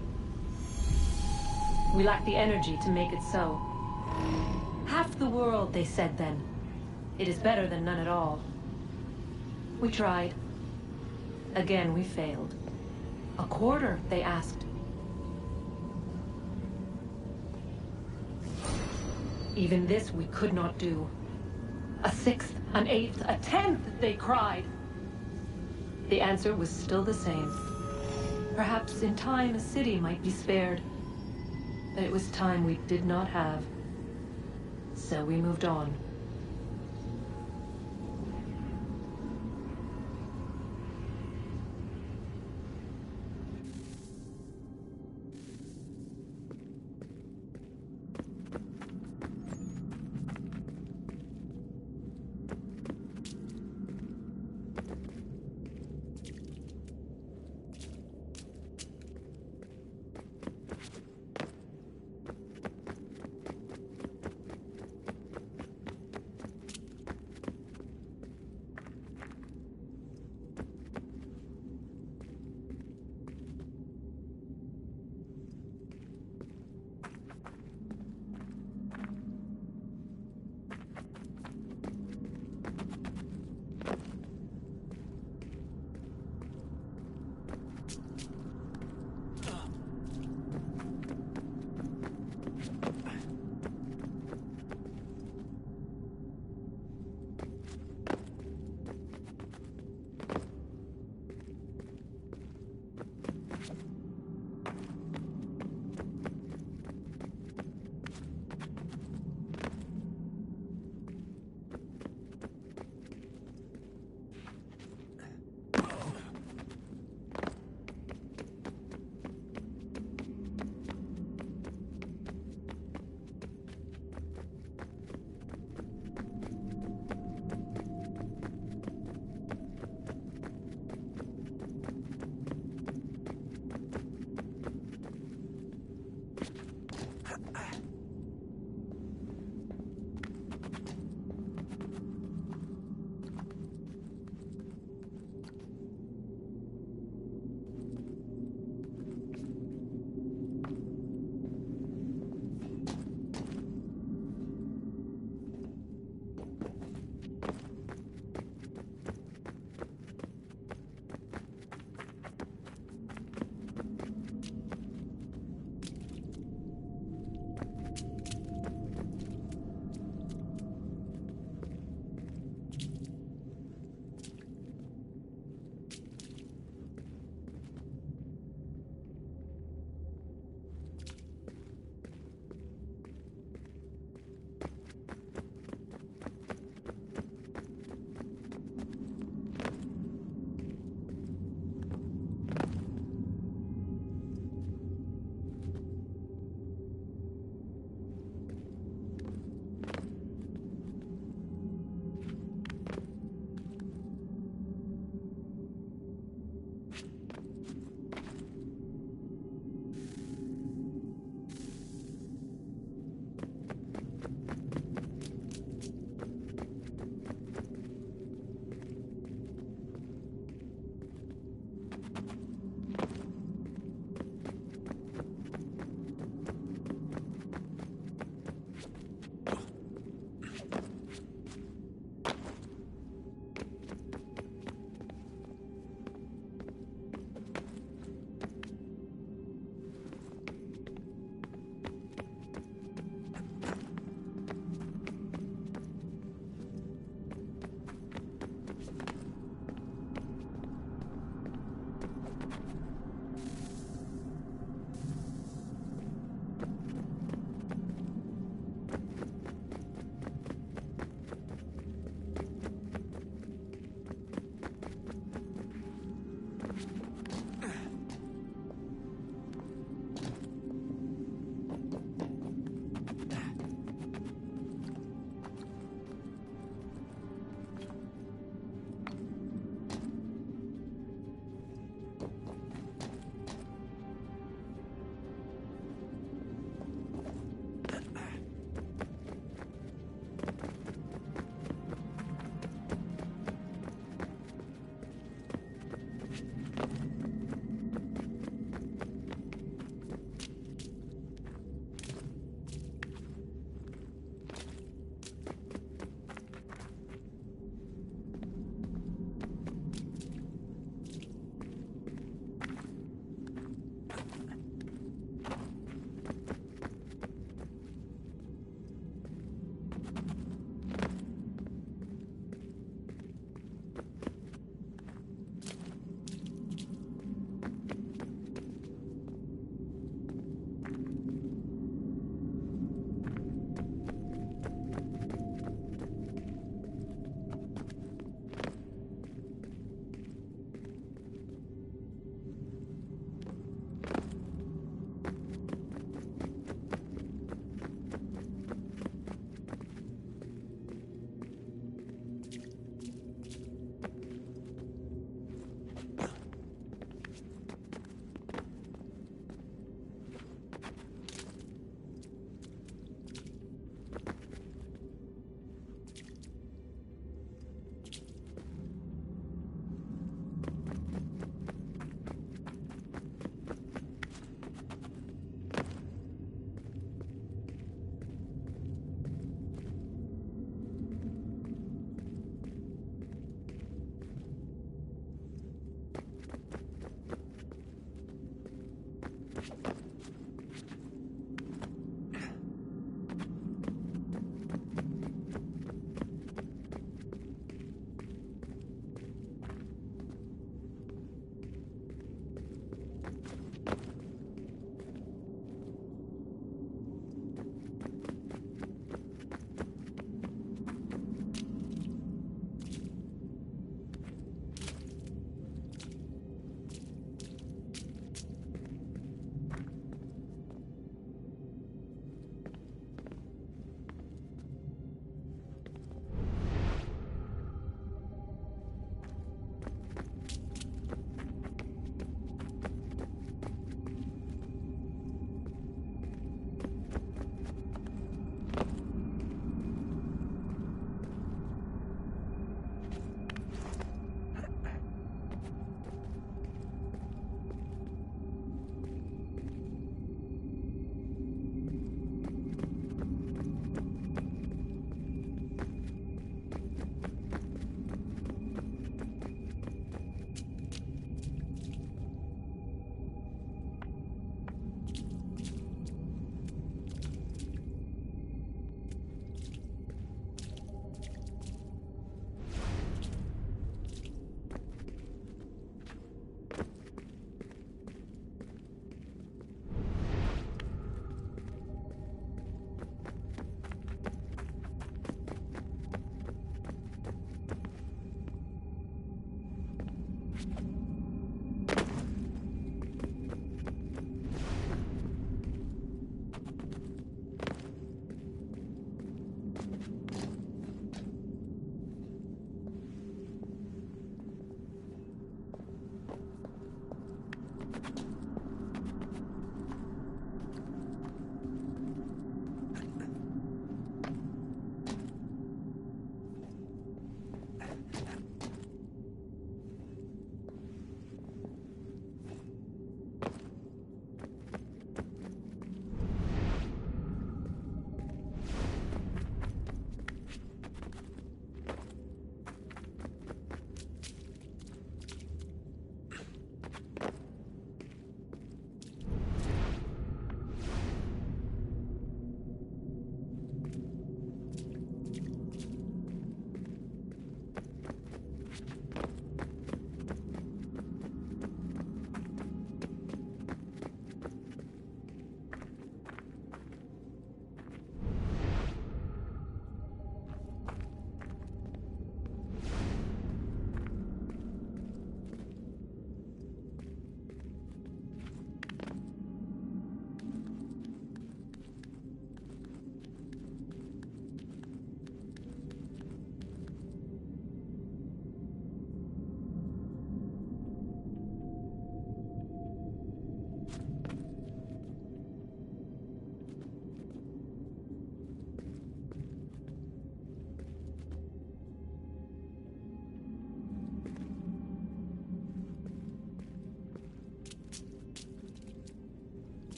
we lacked the energy to make it so. Half the world, they said then. It is better than none at all. We tried. Again, we failed. A quarter, they asked. Even this we could not do. A 1/6, an 1/8, a 1/10, they cried. The answer was still the same. Perhaps in time a city might be spared. But it was time we did not have. So we moved on.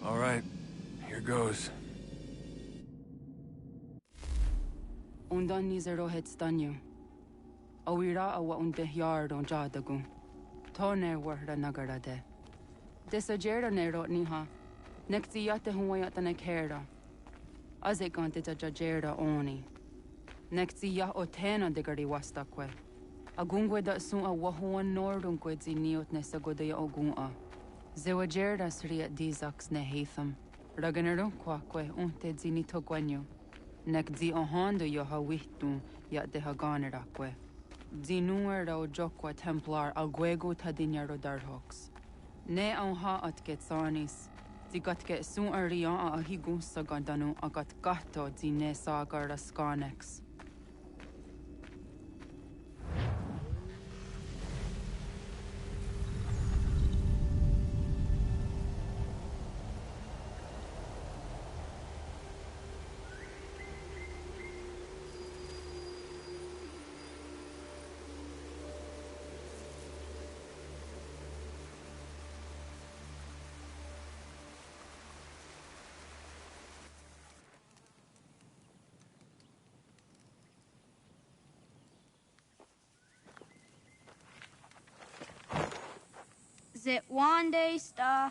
All right, here goes. Undan ni zero het stanyu. Awira awa unde yard on jadagu. Toner warda nagara de. Desajera nero niha. Nekti yate huwayata nekera. Azekante jajera oni. Nekti ya otena de gari wastakwe. Agungwe da sun a wahuan nordun kwedzi niot nesagoda ya ogun'a. Zewajerda sriat dizax ne hatham. Raganero kwakwe unte zini togwanyo. Nek zi ohando yo hawihtun ya de haganerakwe. Zinuer da ojokwa templar agwego tadinyaro darhox. Ne ha at getsanis. Zigat get sun arian a higun sagandanu agat gato zine sagar skanex. Zit one day sta.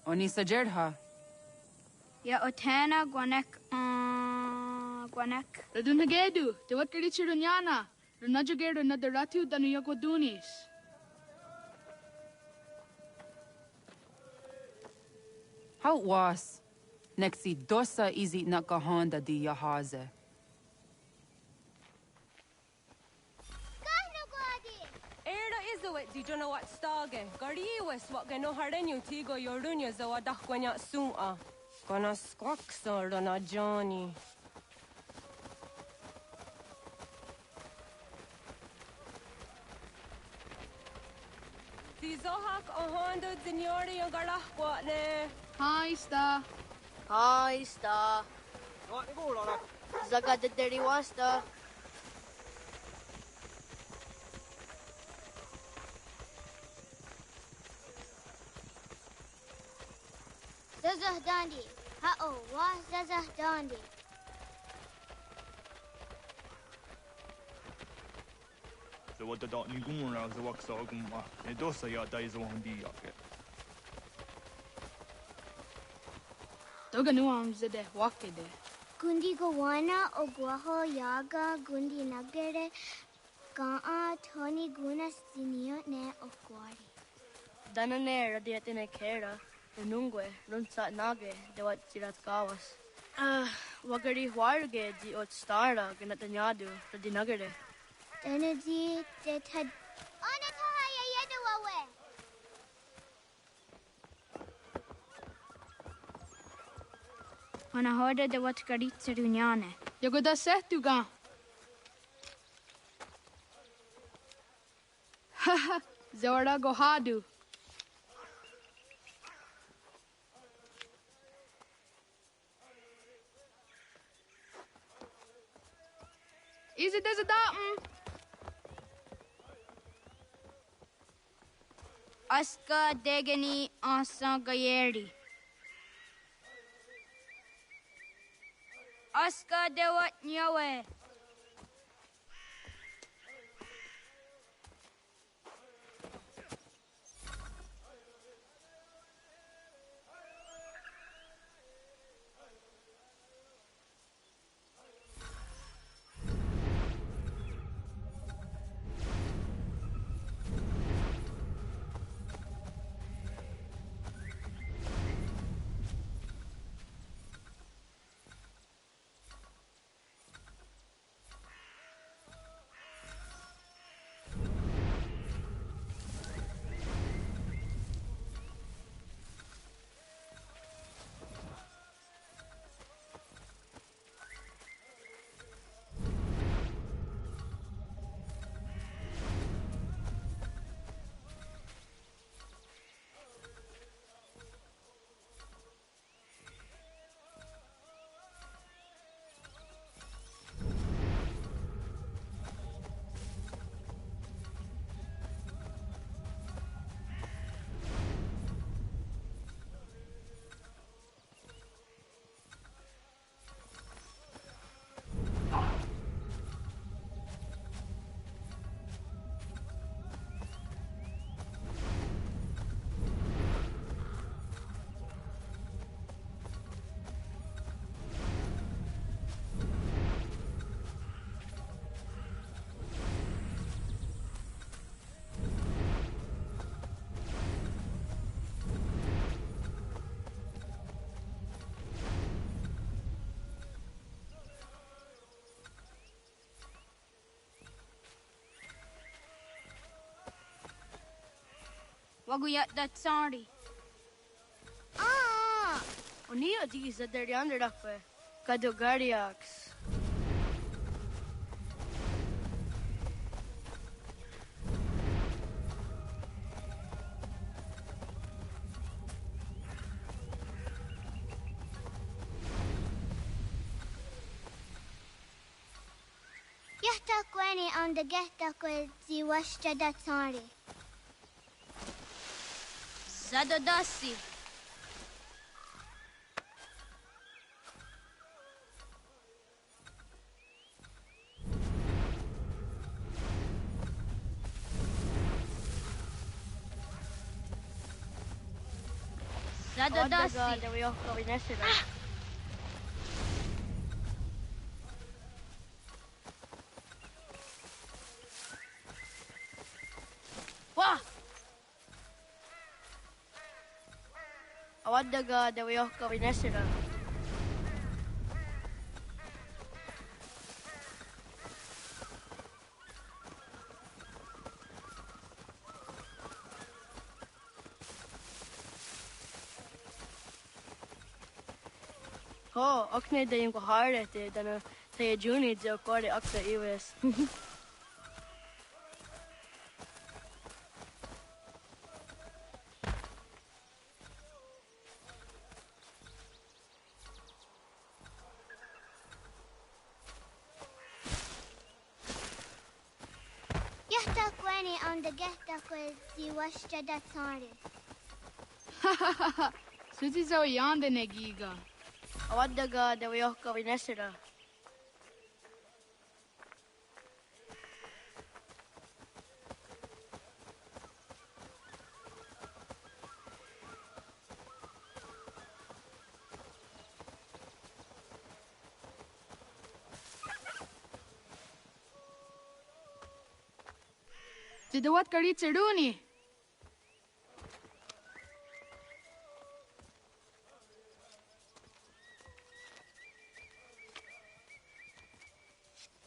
Oni sajerha. Ya otana gwanek gwanek. Radunagedu, te wakarichi runyana. Runajagedu na daratu danu yagodunis. How was? Nexi dosa izi nakahanda di yahaze. Di jono wat stage. Gariwes wat geno harenyu tigo yorunya za wadakwanya sum'a. Gona squaxor na Johnny. Di zohak ohondo dinyori yung garahwa ne. Hi, sta. Hi, sta. Zaga de deriwasta. Zazah Dandi. Ha-oh, wa Zazah Dandi. The what the dot Nigumura, the Waxaguma, and Dosa ya days on the yake. Toganuam zede wakede. Gundi Gawana, Oguaho, Yaga, Gundi Nagere, Ga'a, Tony Gunas, Zinio, Ne, Okwari. Danane, Radiatine Kera. Nungwe, Runsat Nage, de wat Sirat Kawas. Wagari Warge, di ot Stara, Ganatanyadu, the Nagare. Energy, that had. Onatohaya Yedawawe. Ona hoda de wat garitsa runyane. Yagoda setuga. Haha, Zora Gohadu. Is it as a datum? Aska degani asa gayeri. Aska dewat nyawe. Waguyat that sorry. Ah! Unia di sa der yonder dakwe. Kado Guardiax. Yahtakweni on the Gehtakwe Ziwashta Datsari. Zadodasi. Zadodasi. Wah! Awadaga da Wyoka Vinesira. Oh, okne da yung kohare te dana te juni jo kore akta iwes. Yahtakweni on the Gehtakwe Ziwashta Datsari. Suzi zo yande negiga. Awadaga da Wyoka Vinesira. Jidawat kari cheduni.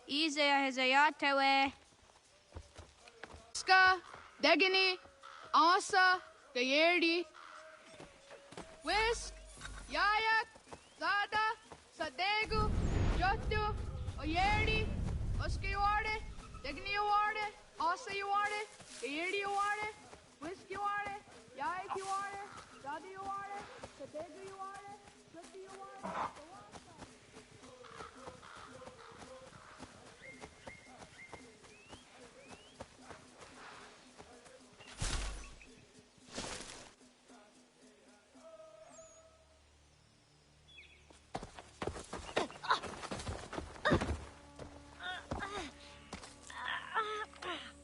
Isaiah Hezayatewe. Ska, Degini, Asa, Gayerdi. Whisk, Yayak, Zada, Sadegu, Jotu, Oyerdi, Oskiwade, Degni Awade, Asa Yuade, Gayerdi Awade, Whisk Yuade, Yayak Yuade, Zada Yuade, Sadegu Yuade, Jotu Yuade.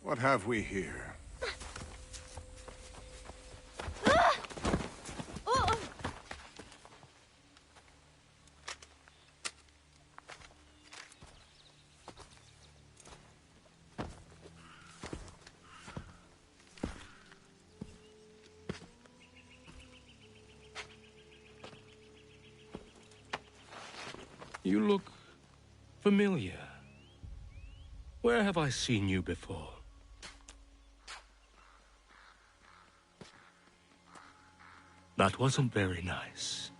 What have we here? You look familiar. Where have I seen you before? That wasn't very nice.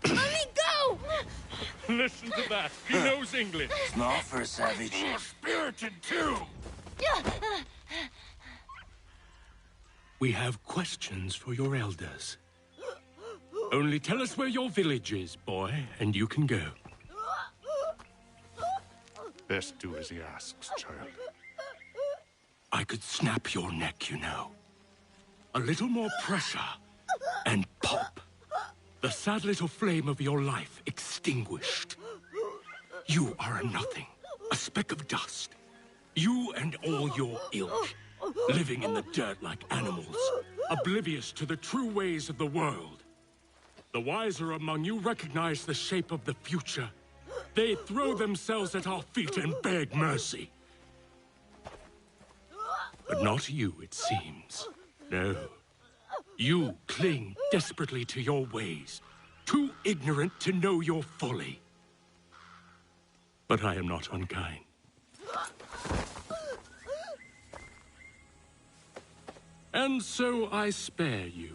Let me go! Listen to that. He knows English. Small for a savage. You're spirited too. We have questions for your elders. Only tell us where your village is, boy, and you can go. Best do as he asks, child. I could snap your neck, you know. A little more pressure, and pop. The sad little flame of your life extinguished. You are a nothing, a speck of dust. You and all your ilk, living in the dirt like animals, oblivious to the true ways of the world. The wiser among you recognize the shape of the future. They throw themselves at our feet and beg mercy. But not you, it seems. No. You cling desperately to your ways, too ignorant to know your folly. But I am not unkind. And so I spare you,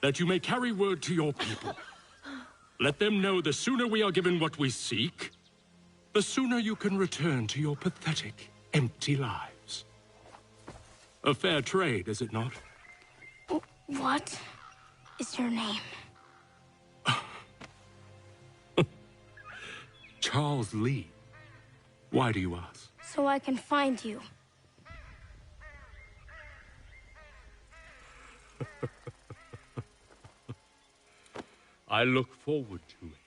that you may carry word to your people. Let them know the sooner we are given what we seek, the sooner you can return to your pathetic, empty lives. A fair trade, is it not? What is your name? Charles Lee. Why do you ask? So I can find you. I look forward to it.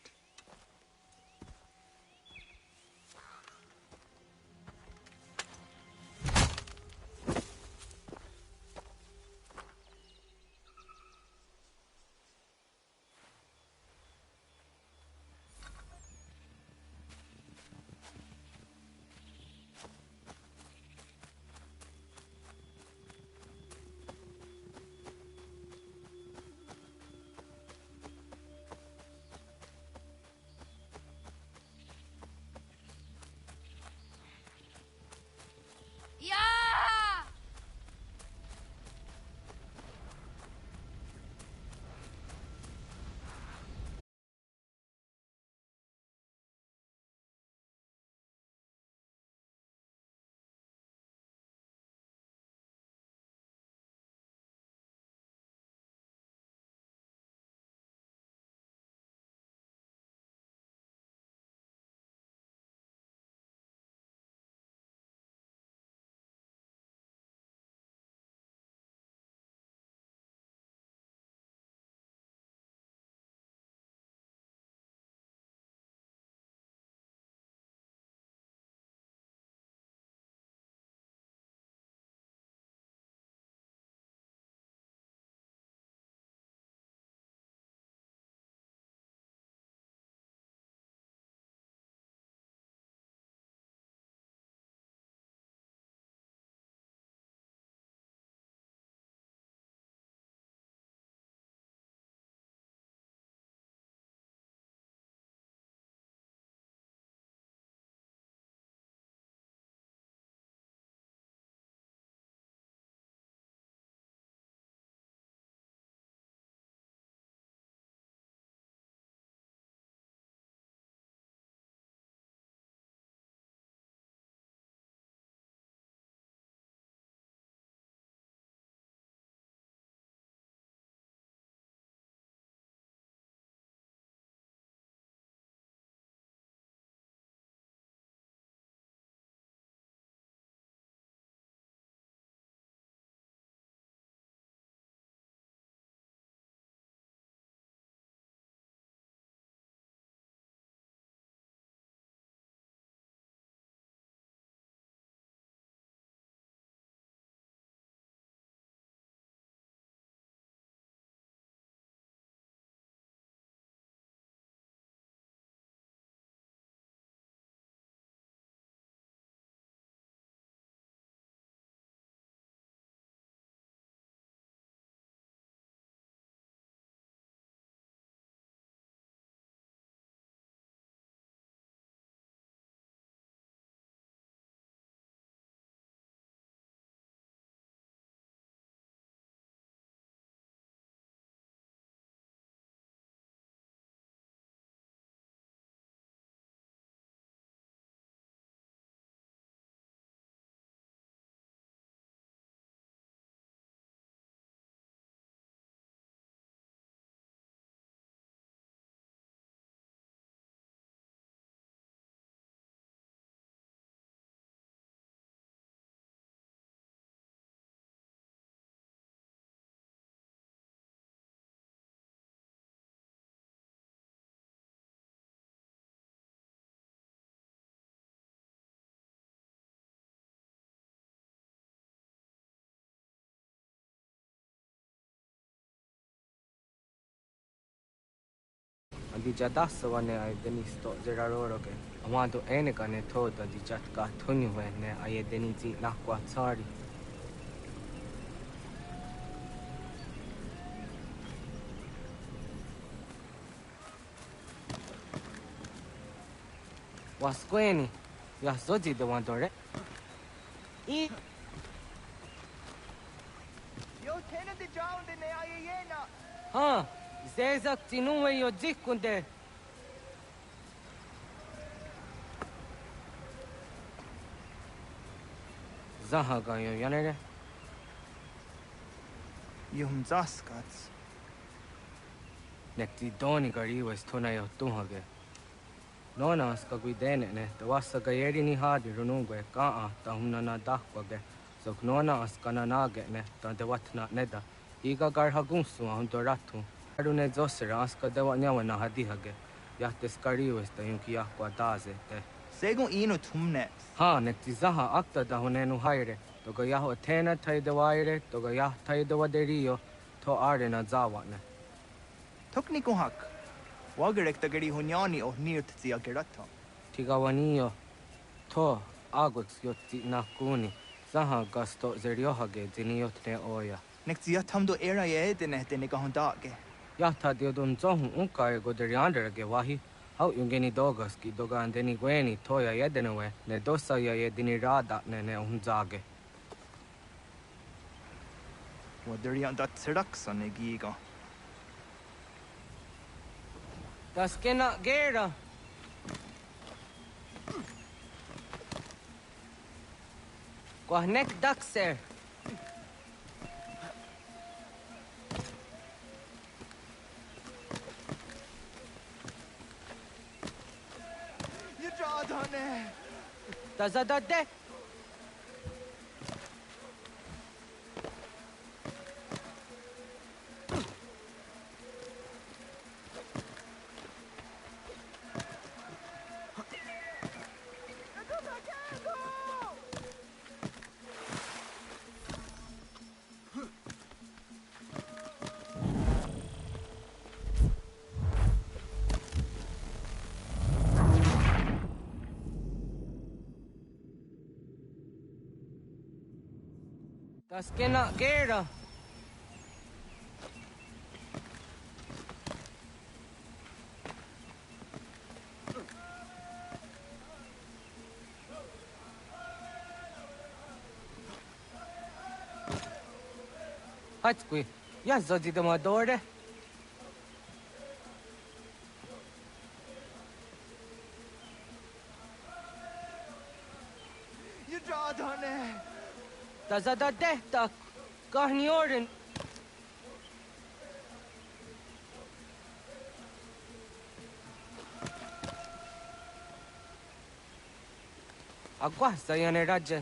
Adijada sawane ay denis to zeraro ke. Amado ene kane to adijat ka thuni ne ay denisi na kwa tsari. Wasqueni, ya soji de wantore. Ha, zezak tinuwe yo zikunde. Zaha ga yo yanere. Yum zaskats. Nekti doni gari was tona yo tuhage. Nona ska guidene ne, the wasa gayeri ni hadi runungwe kaa ta humna dakwage. So nona askana nage ne, ta de watna neda. Iga gar hagunsu a hundoratu. Arune zosera aska de watnyawa na hadihage. Yahte skari was ta yunki yakwa daze te. Segun ino tumne. Ha, nekti zaha akta da hunenu haire. Toga yaho atena tai de waire, toga yah tai de waderio, to are na zawatne. Tokni kuhak. Wagerek da gari hunyani o nirt zia gerato. Tigawanio, to aguts yotzi nakuni. Zaha gasto zeriohage ziniotne oya. Nek zia tamdo era ye dene dene gahondage. Yahta diodun zohun unkae goderianderage wahi. Hau yungeni dogas ki doga andeni gweni toya yedenewe ne dosa ya yedini rada ne unzage. Waderian dat seraksan e giga. Das kena gera. Kwahnek dakser. Yadane. Tazadade. Das kena gera. Hatskui, ja zodi de madore. Yadane. Tazadade tak garnioren. Agua sayane raje.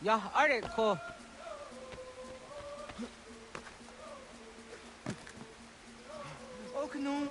Ya are ko. Oknum.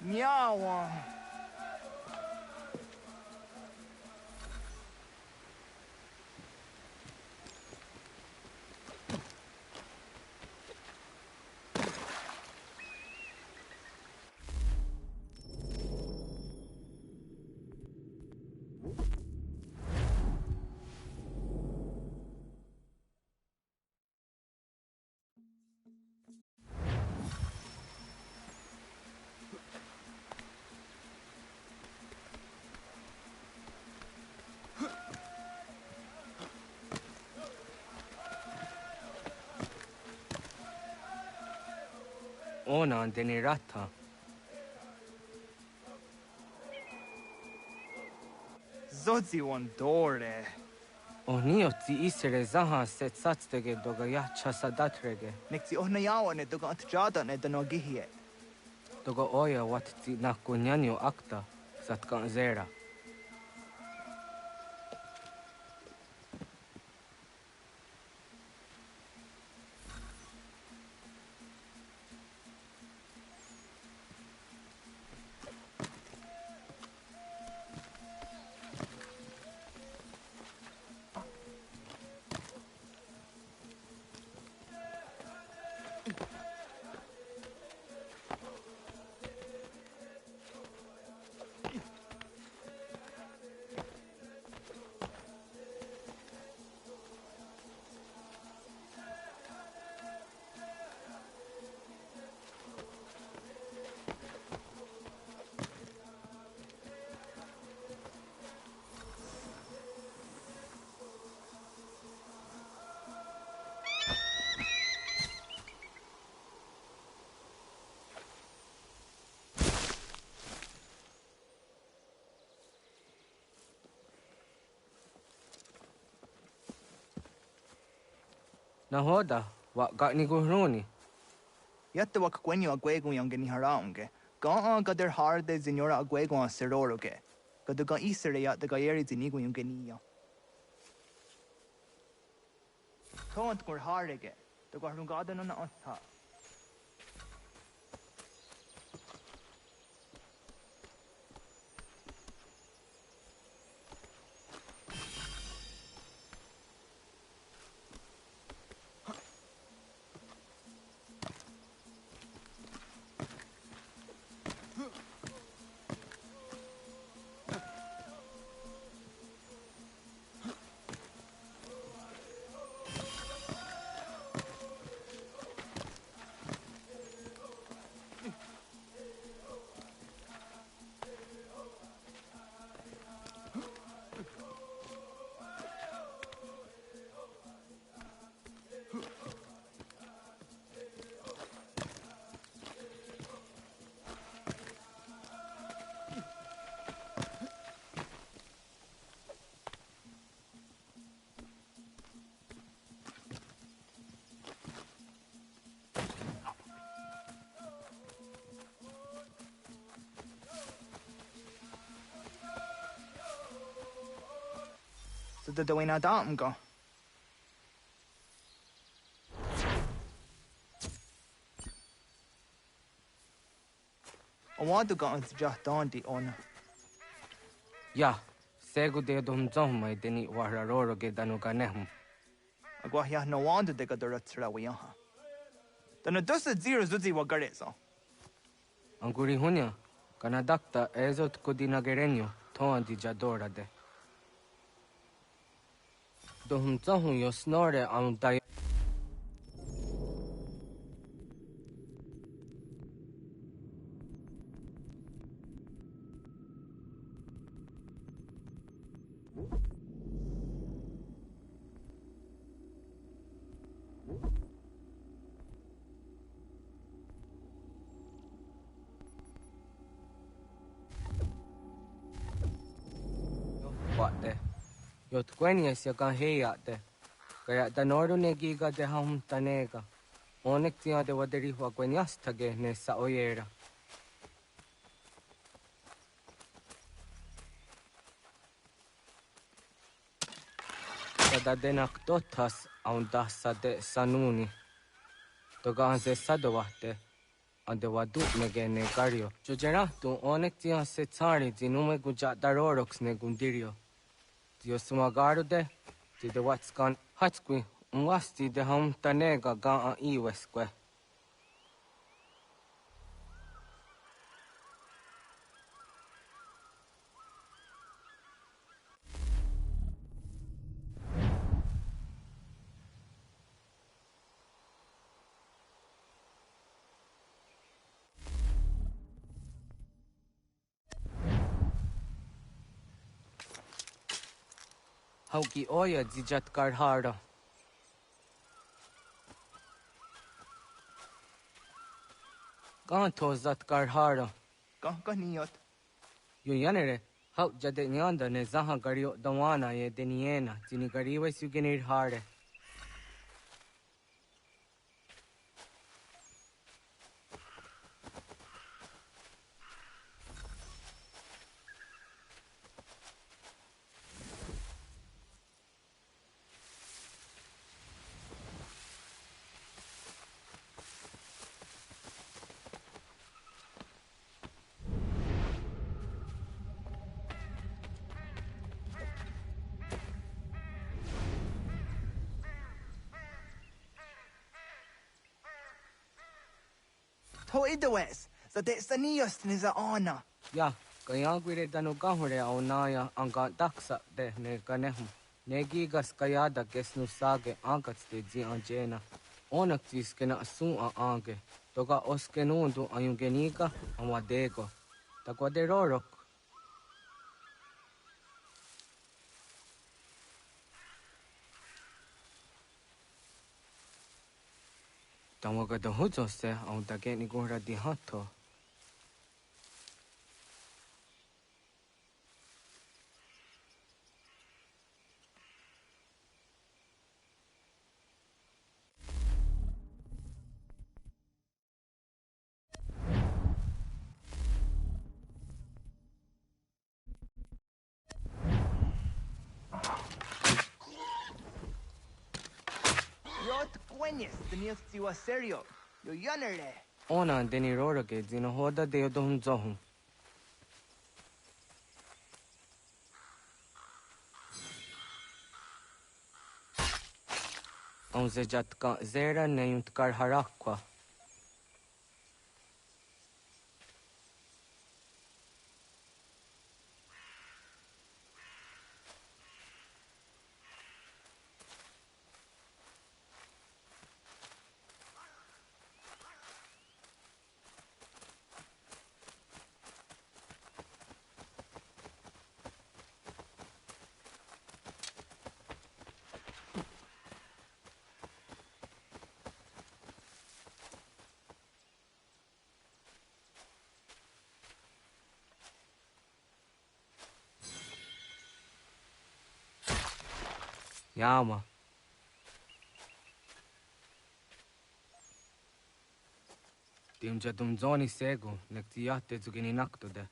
Miawa. Ona andeni rata. Zodzi one dore. Oniotzi isere zaha set satstege doga yacha sadatrege. Nekzi ohna yawane doga antjada ne danogihie. Doga oya watzi nakunyanyo akta satkan zera. Na hoda, wa ga ni guruni. Yatta wa kwenyo agwego yang ni haraunge. Ga gader harde zinora agwego a seroroge. Gaduga isere ya the gayeri zinigo yung genia. Tont gur harege. The garungada no na otta. So the doing a dam go. I want to go into just on the on. Ya, segu de dum zom mai deni wara roro ge danu ganehum. Agwa ya no wanda de gadara trawiyaha. Then does the zero zuzi wa garezo. Anguri hunya, kanadakta ezot kodina gerenyo, toan di jadora de. Dum zahun yo snore am day. What de? Yot kwenies ya kan heya de. Kaya tanoru negiga de ham tanega. Onek tia de waderi wa kwenias tage ne sa oyera. Kada denak totas aun dasa de sanuni. Toga se sadovate. Ande wadu nege ne gario. Jojera tu onek tia se tsari dinume guja darorox ne gundirio. Dio sumagaru de. Ti de what's gone hatskwi. Mwasti de ham tanega ga a iweskwe. Hauki oya dijat karhara. Kan tozat karhara. Kan niyot. Yo yanere. Hau jade nyanda ne zaha gario dawana ye deniena. Jini gariwe sugenir hare. To idawes. So de saniyos ni za ona. Ya, kaya gwire danu gahure au naya anga daksa de ne ganehum. Negigas kayada kesnu sage angats de zi anjena. Onak tis kena asun a ange. Toga oskenundu ayungeniga amadego. Takwa de rorok. Tamaga da huzo se au dage ni gora di hato. What quenis the news to a serio? Yo yanere. Ona deni rorage zino hoda de dom zohum. On zejatka zera neyunt kar harakwa. Yama. Timja zoni sego, nekti yate zugini naktude.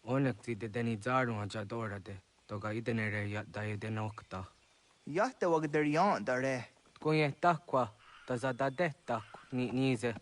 Onekti de deni zaru ajadora de. Toga idenere ya daye de nokta. Yate wagder yan dare. Kunye takwa, tazada de tak ni nize.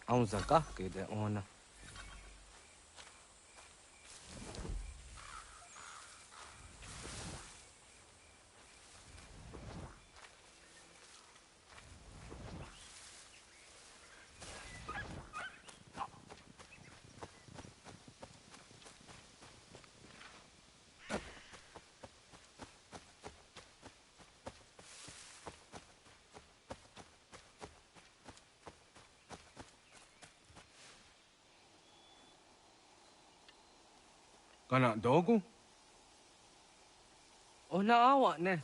Aunzaka ke de ona. Kana dogu? Ona awa ne.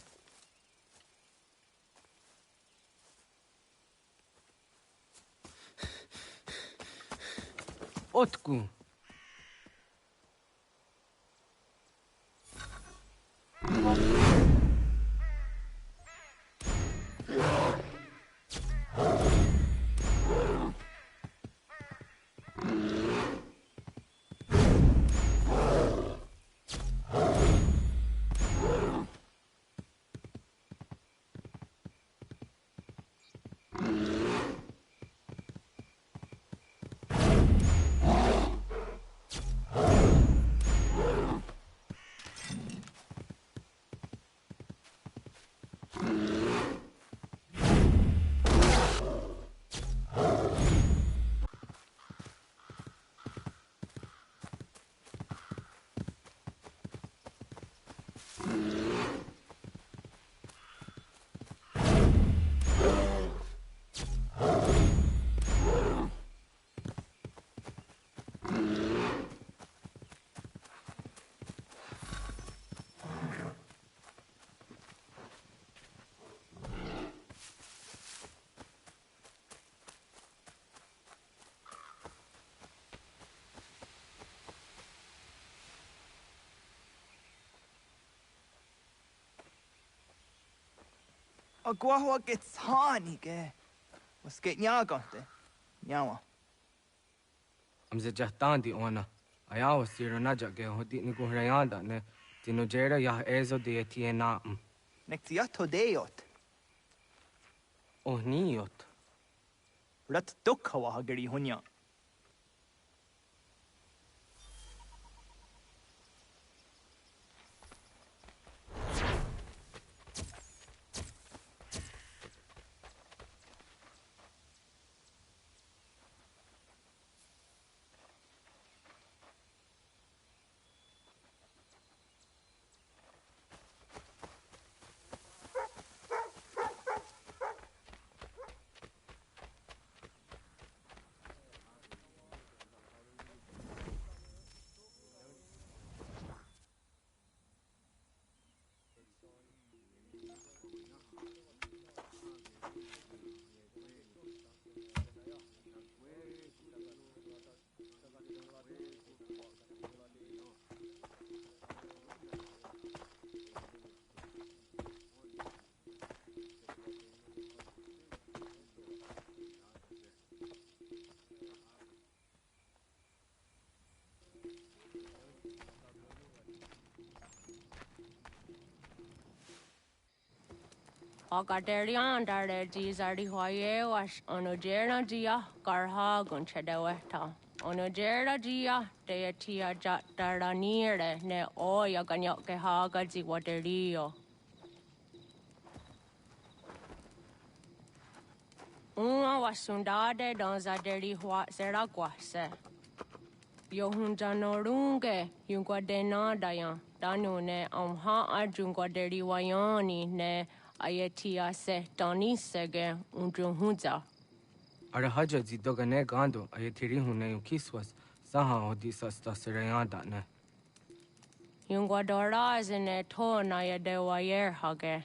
Otku. Agua gets honey, ge. Was geht nyagante? Nyawa. Amze jahtandi ona. Ayawa siro naja ge hodi ni guhrayanda ne. Tino jera yah ezo de tiena. Nektiato deot. Oh niot. Rat dukhawa hageri hunya. Agaderian dare Gizardi Hoye was Onogera Gia Garha Gunchedeweta. Onogera Gia Deatia Jat Daranire ne Oya Ganyoke Haga Ziwaterio. Uma was Sundade Donzaderi Huat Zeraguase. Yohunjanorunge, Yunguadena Dayan, Danune, Amha Arjunguaderi Wayani ne. Ayatia se Doni Sege Unjunhuza. Arahaja zidogane gando ayatiri hune ukiswas saha odisa stasirayanda ne. Yunguadora zine to na yadewayer hage.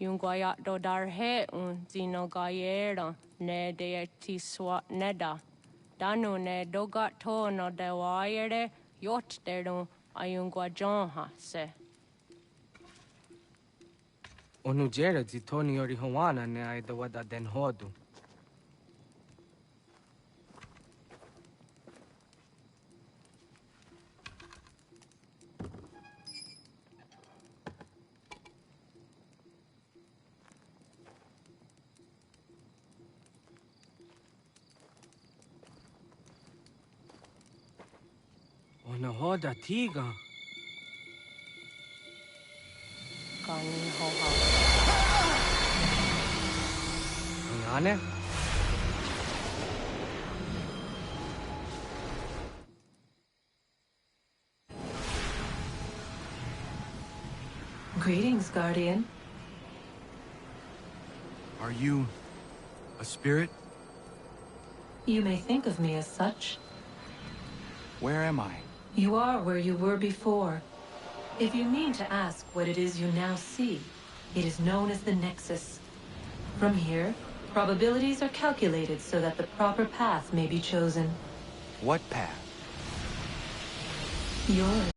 Yunguayat dodarhe un zinogayera ne deetiswa neda. Danu ne dogat to no dewayere yot deru ayunguajonha se. Onujera zitoni yori hawana ne aidawada den hodu. na hoda tiga. Kani ho ho. Ngane? Greetings, Guardian. Are you a spirit? You may think of me as such. Where am I? You are where you were before. If you mean to ask what it is you now see, it is known as the Nexus. From here, probabilities are calculated so that the proper path may be chosen. What path? Yours.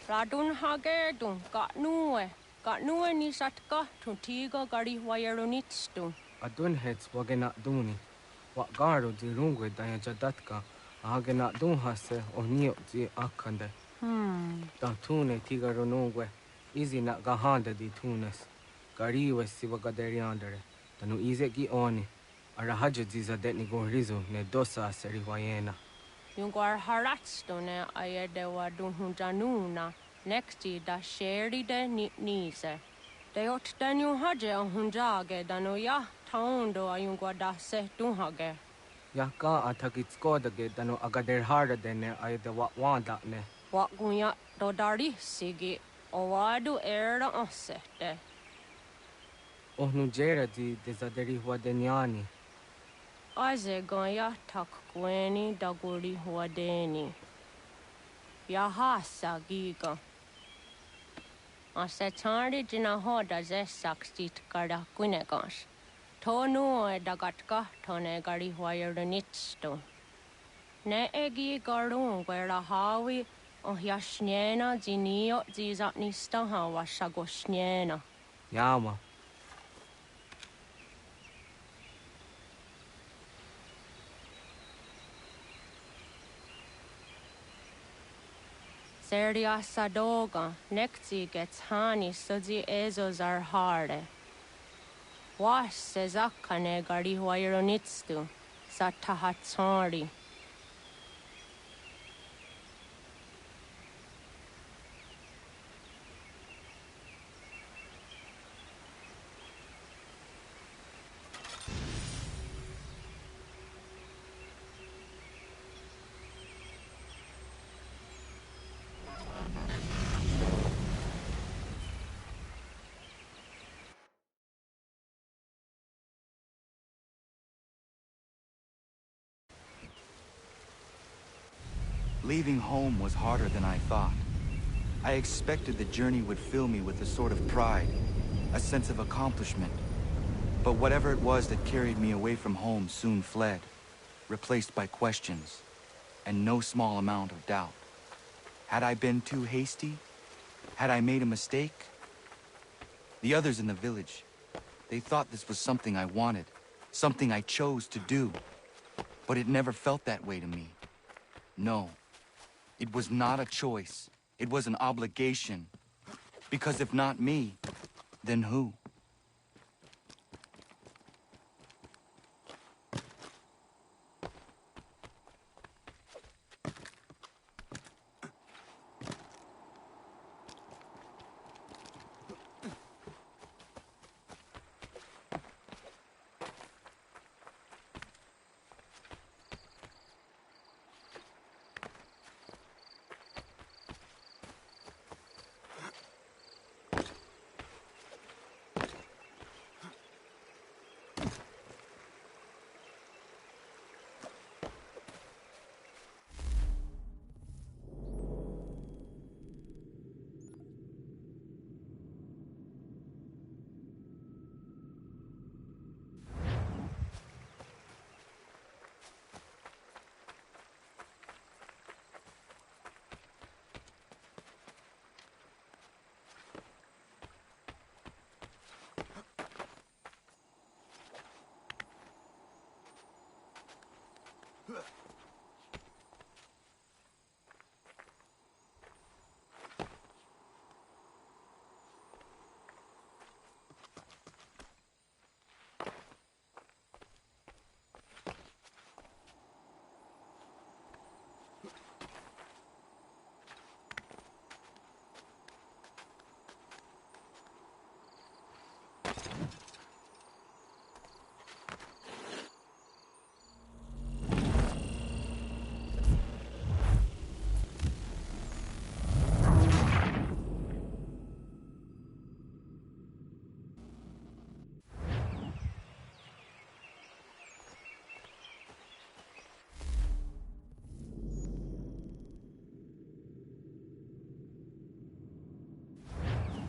Radun hagerdun, got nue ni satka, tuntigo gari wayeronitstun. Adun heads wagena duni. What garo di rungwe daya jadatka, ahagena dun hase o nio di akande. Da tune tiga ronungwe, easy na gahanda di tunes. Gariwe siwa gaderiandere, tanu ize gi oni. Arahaja ziza detni gorizo ne dosa seri wayena. Yungar haratstone ayedewa dun hunjanuna, nexti da sheri de nise. De ot danu haje on hunjage danu ya taundo ayungwa da se dunhage. Ya ka atakitskodige danu agader harda dene ayedewa wanda ne. Wat gunya do dari sigi, o wadu era osete. Ohnu jera di dezaderi huadenyani. Aze goya tak gweni daguri huadeni. Yahasa giga. Ase tari jina hoda ze sakstit kada kunegas. Tonu e dagatka tone gari huayernitsto. Ne egi garun gwera hawi o hyashnena zinio zizatnista hawa shagoshnena. Yama. Seria sadoga, nekti gets hani sudzi ezos are harde. Was sezakane gari huayronitstu, satahatsari. Leaving home was harder than I thought. I expected the journey would fill me with a sort of pride, a sense of accomplishment. But whatever it was that carried me away from home soon fled, replaced by questions, and no small amount of doubt. Had I been too hasty? Had I made a mistake? The others in the village, they thought this was something I wanted, something I chose to do. But it never felt that way to me. No. It was not a choice. It was an obligation. Because if not me, then who?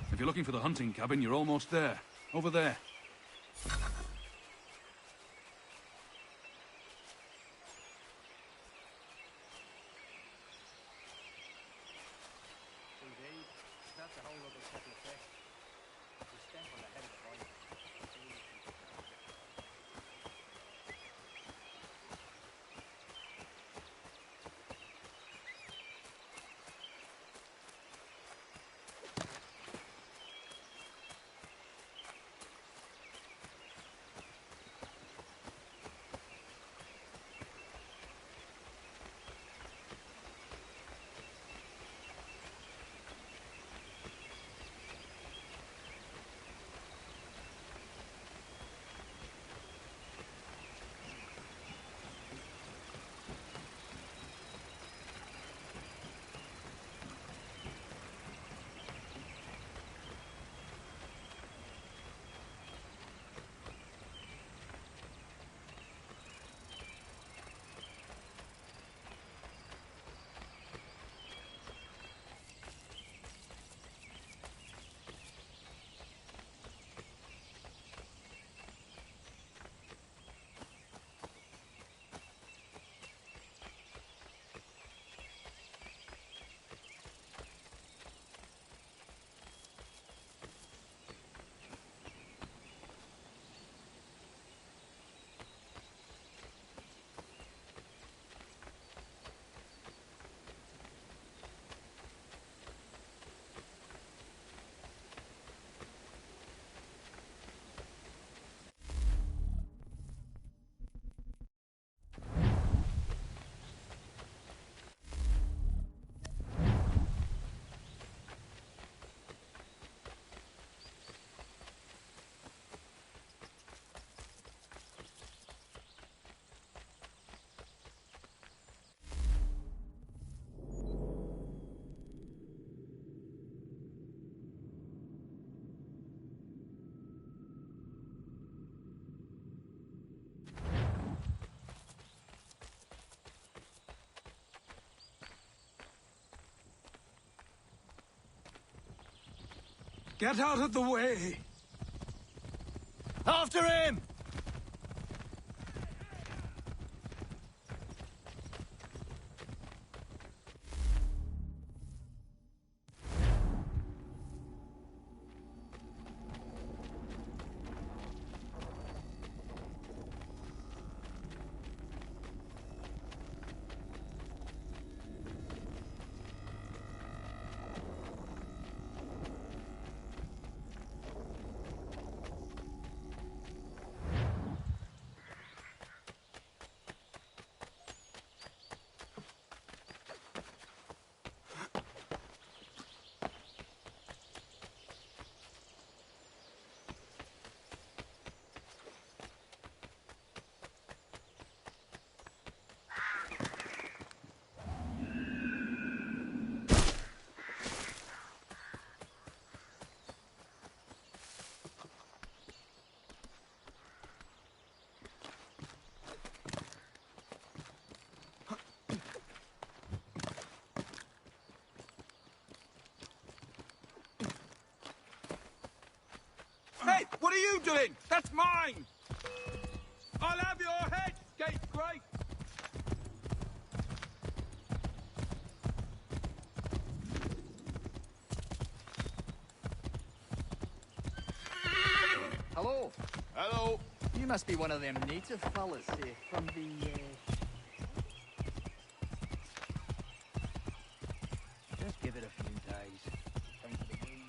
If you're looking for the hunting cabin, you're almost there. Over there. a whole other kettle of fish. We stamp on the head of the bite. Get out of the way! After him! Hey, what are you doing? That's mine! I'll have your head, scapegrace! Hello. Hello. You must be one of them native fellas from the, Just give it a few days. Time for the game.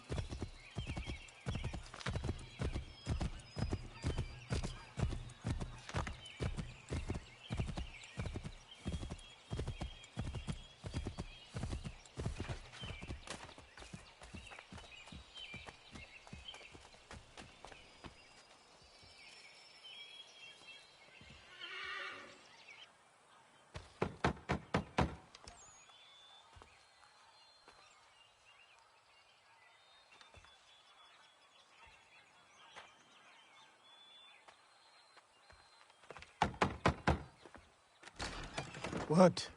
What?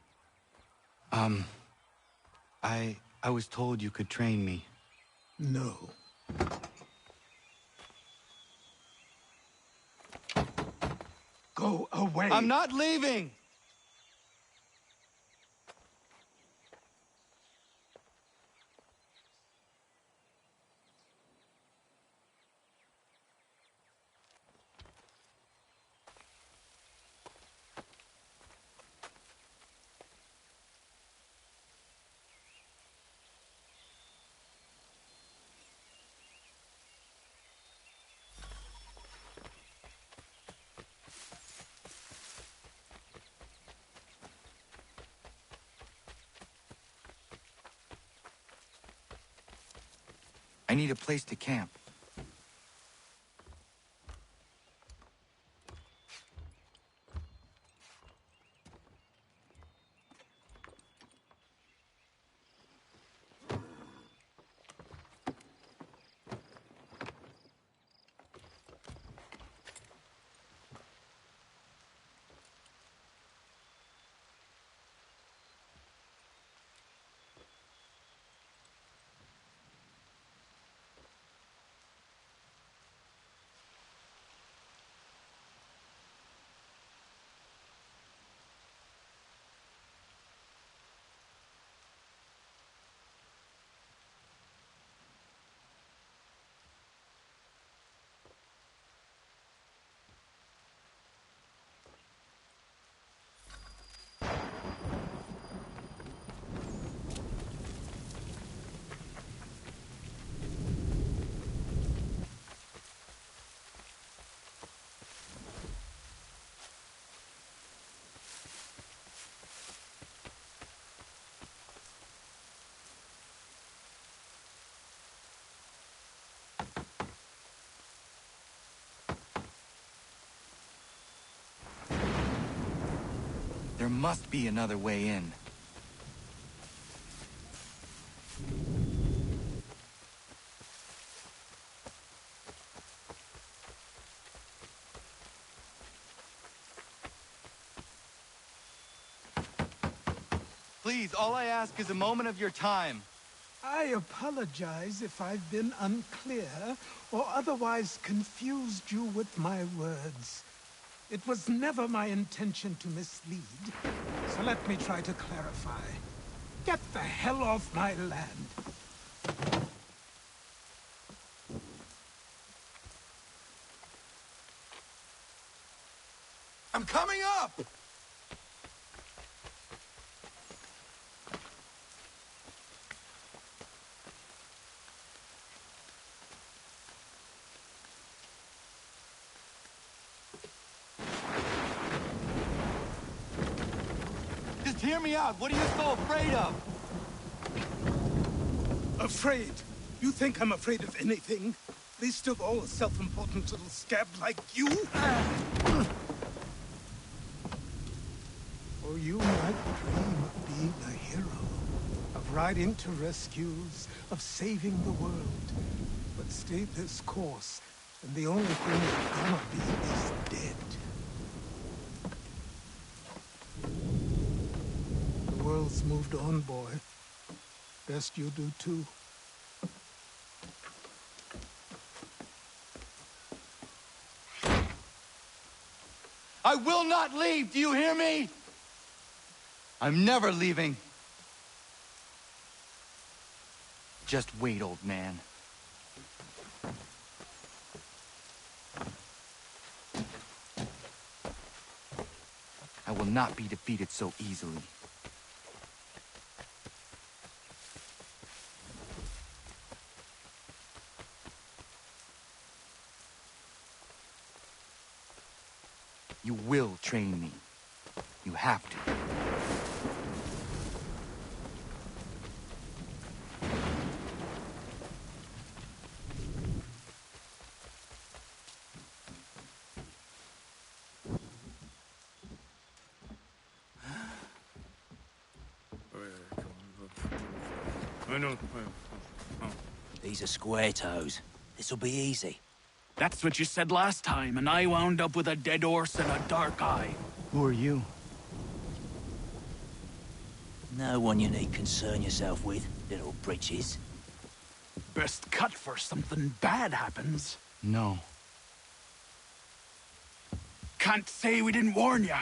I was told you could train me. No. Go away! I'm not leaving! I need a place to camp. There must be another way in. Please, all I ask is a moment of your time. I apologize if I've been unclear or otherwise confused you with my words. It was never my intention to mislead, so let me try to clarify. Get the hell off my land. I'm coming up! Hear me out. What are you so afraid of? Afraid? You think I'm afraid of anything? Least of all a self-important little scab like you? Or you might dream of being a hero, of riding to rescues, of saving the world. But stay this course, and the only thing you're gonna be is dead. The world's moved on, boy. Best you do too. I will not leave, do you hear me? I'm never leaving. Just wait, old man. I will not be defeated so easily. You will train me. You have to. These are square toes. This'll be easy. That's what you said last time, and I wound up with a dead horse and a dark eye. Who are you? No one you need concern yourself with, little britches. Best cut for something bad happens. No. Can't say we didn't warn ya.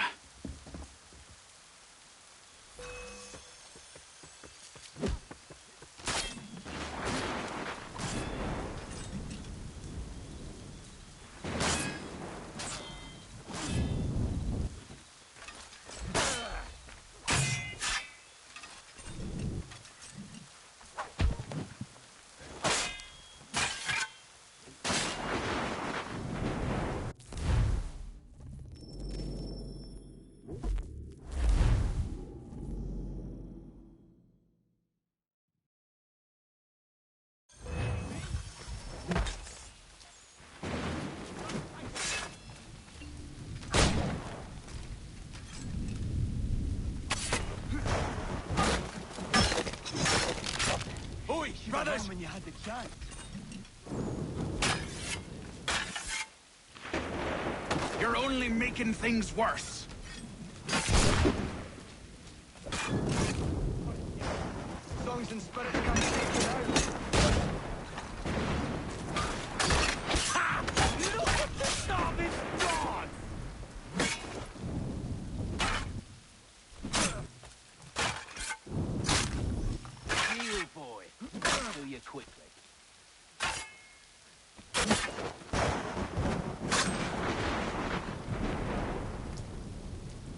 boy! Brothers! When you had the chance. You're only making things worse. Songs and spirits can't take it out. Ha! Look at the starving dogs! You, boy. Do you quickly.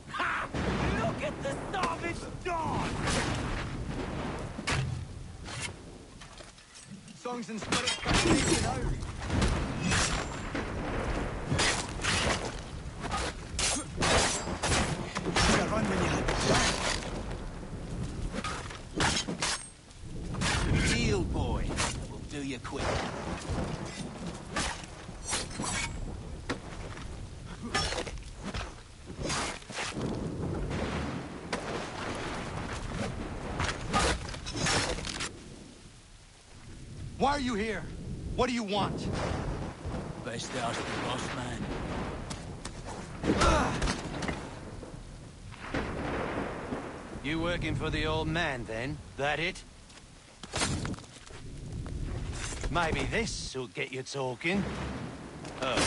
Ha! Look at the starving dogs! Songs and spirits can't take it out. You run when you had the chance. Deal, boy. We'll do you quick. Why are you here? What do you want? Best ask the boss man. You working for the old man, then? That it? Maybe this'll get you talking. Oh.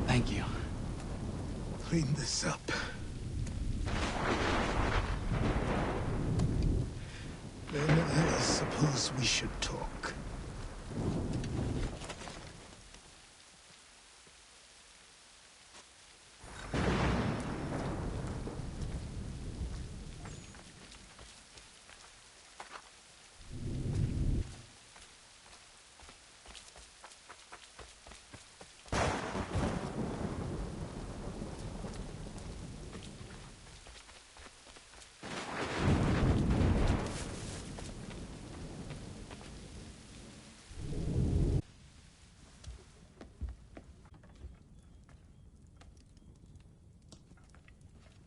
Thank you. Clean this up. Then I suppose we should talk.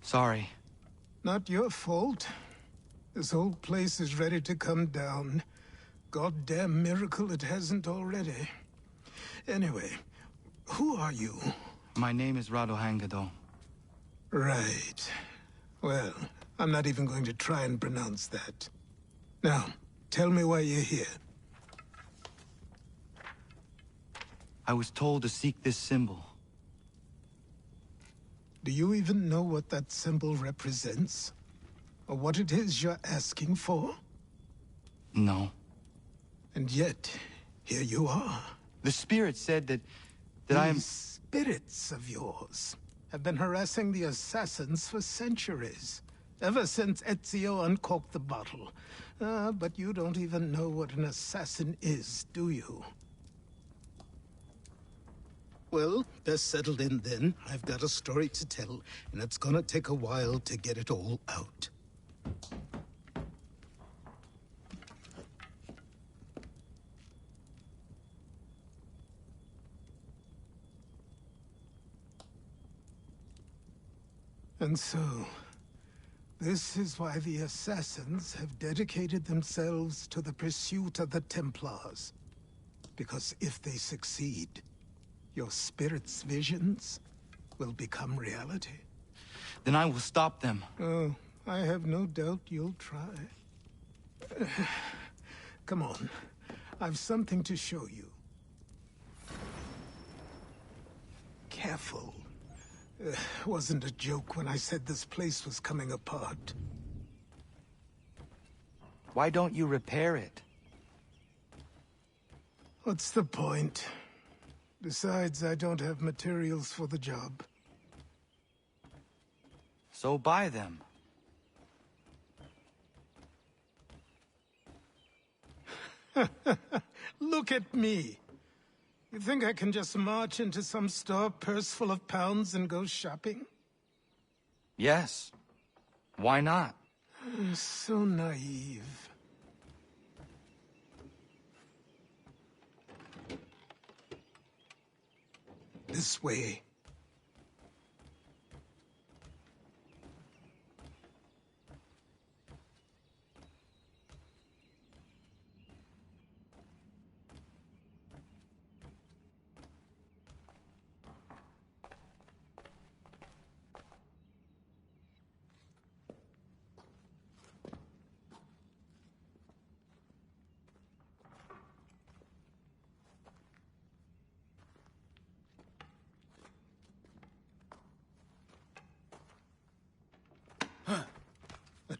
Sorry. Not your fault. This whole place is ready to come down. Goddamn miracle it hasn't already. Anyway, who are you? My name is Radohangado. Right. Well, I'm not even going to try and pronounce that. Now, tell me why you're here. I was told to seek this symbol. Do you even know what that symbol represents? Or what it is you're asking for? No. And yet, here you are. The spirit said that I am... These spirits of yours have been harassing the assassins for centuries. Ever since Ezio uncorked the bottle. But you don't even know what an assassin is, do you? Well, they're settled in then. I've got a story to tell, and it's gonna take a while to get it all out. And so, this is why the Assassins have dedicated themselves to the pursuit of the Templars. Because if they succeed, your spirit's visions will become reality. Then I will stop them. Oh, I have no doubt you'll try. Come on. I've something to show you. Careful. Wasn't a joke when I said this place was coming apart. Why don't you repair it? What's the point? Besides, I don't have materials for the job. So buy them. Look at me. You think I can just march into some store, purse full of pounds, and go shopping? Yes. Why not? So naive. This way.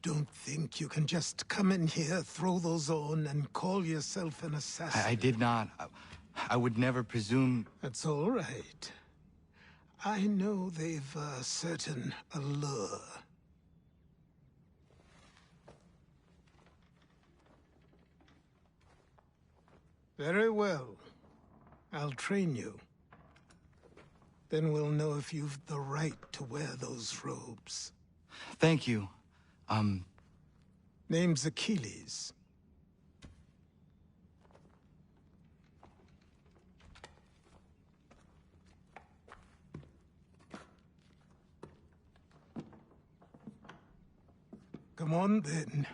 don't think you can just come in here, throw those on, and call yourself an assassin. I did not. I would never presume... That's all right. I know they've a certain allure. Very well. I'll train you. Then we'll know if you've the right to wear those robes. Thank you. Name's Achilles. Come on, then.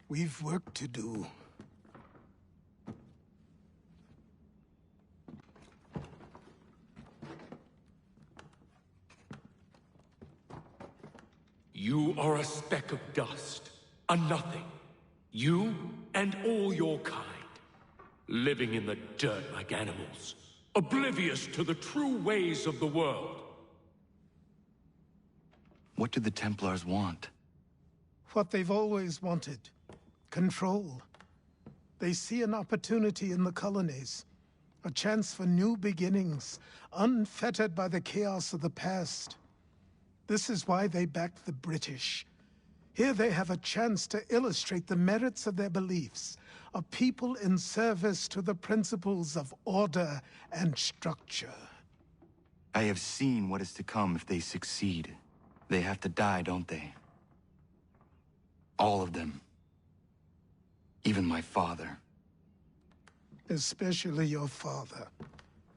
We've work to do. You are a speck of dust, a nothing. You and all your kind. Living in the dirt like animals. Oblivious to the true ways of the world. What do the Templars want? What they've always wanted. Control. They see an opportunity in the colonies. A chance for new beginnings, unfettered by the chaos of the past. This is why they backed the British. Here they have a chance to illustrate the merits of their beliefs. A people in service to the principles of order and structure. I have seen what is to come if they succeed. They have to die, don't they? All of them. Even my father. Especially your father.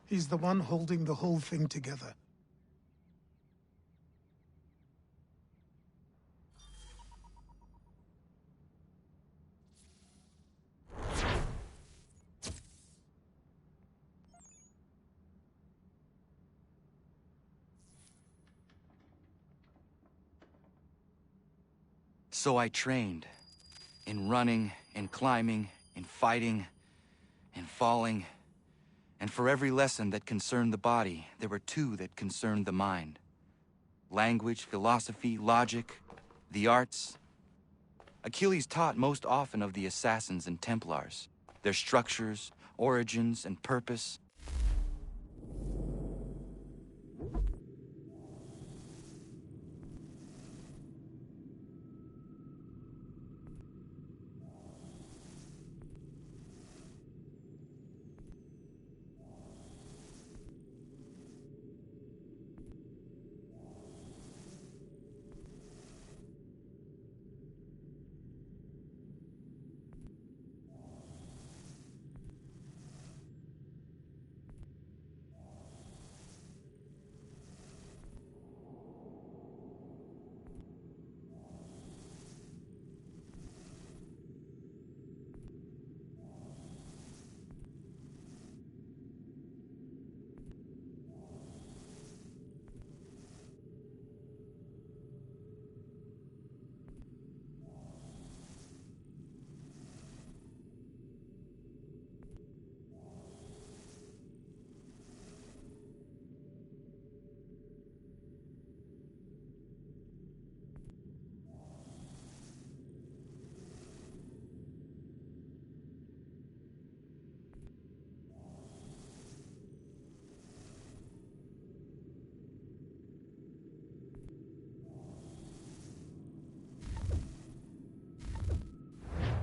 He's the one holding the whole thing together. So I trained. In running, in climbing, in fighting, in falling. And for every lesson that concerned the body, there were two that concerned the mind. Language, philosophy, logic, the arts. Achilles taught most often of the Assassins and Templars, their structures, origins, and purpose.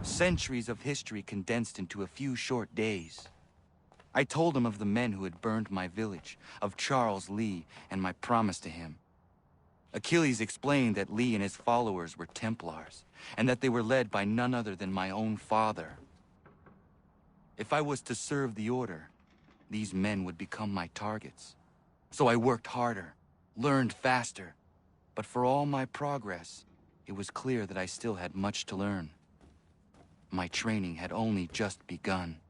Centuries of history condensed into a few short days. I told him of the men who had burned my village, of Charles Lee, and my promise to him. Achilles explained that Lee and his followers were Templars, and that they were led by none other than my own father. If I was to serve the Order, these men would become my targets. So I worked harder, learned faster, but for all my progress, it was clear that I still had much to learn. My training had only just begun.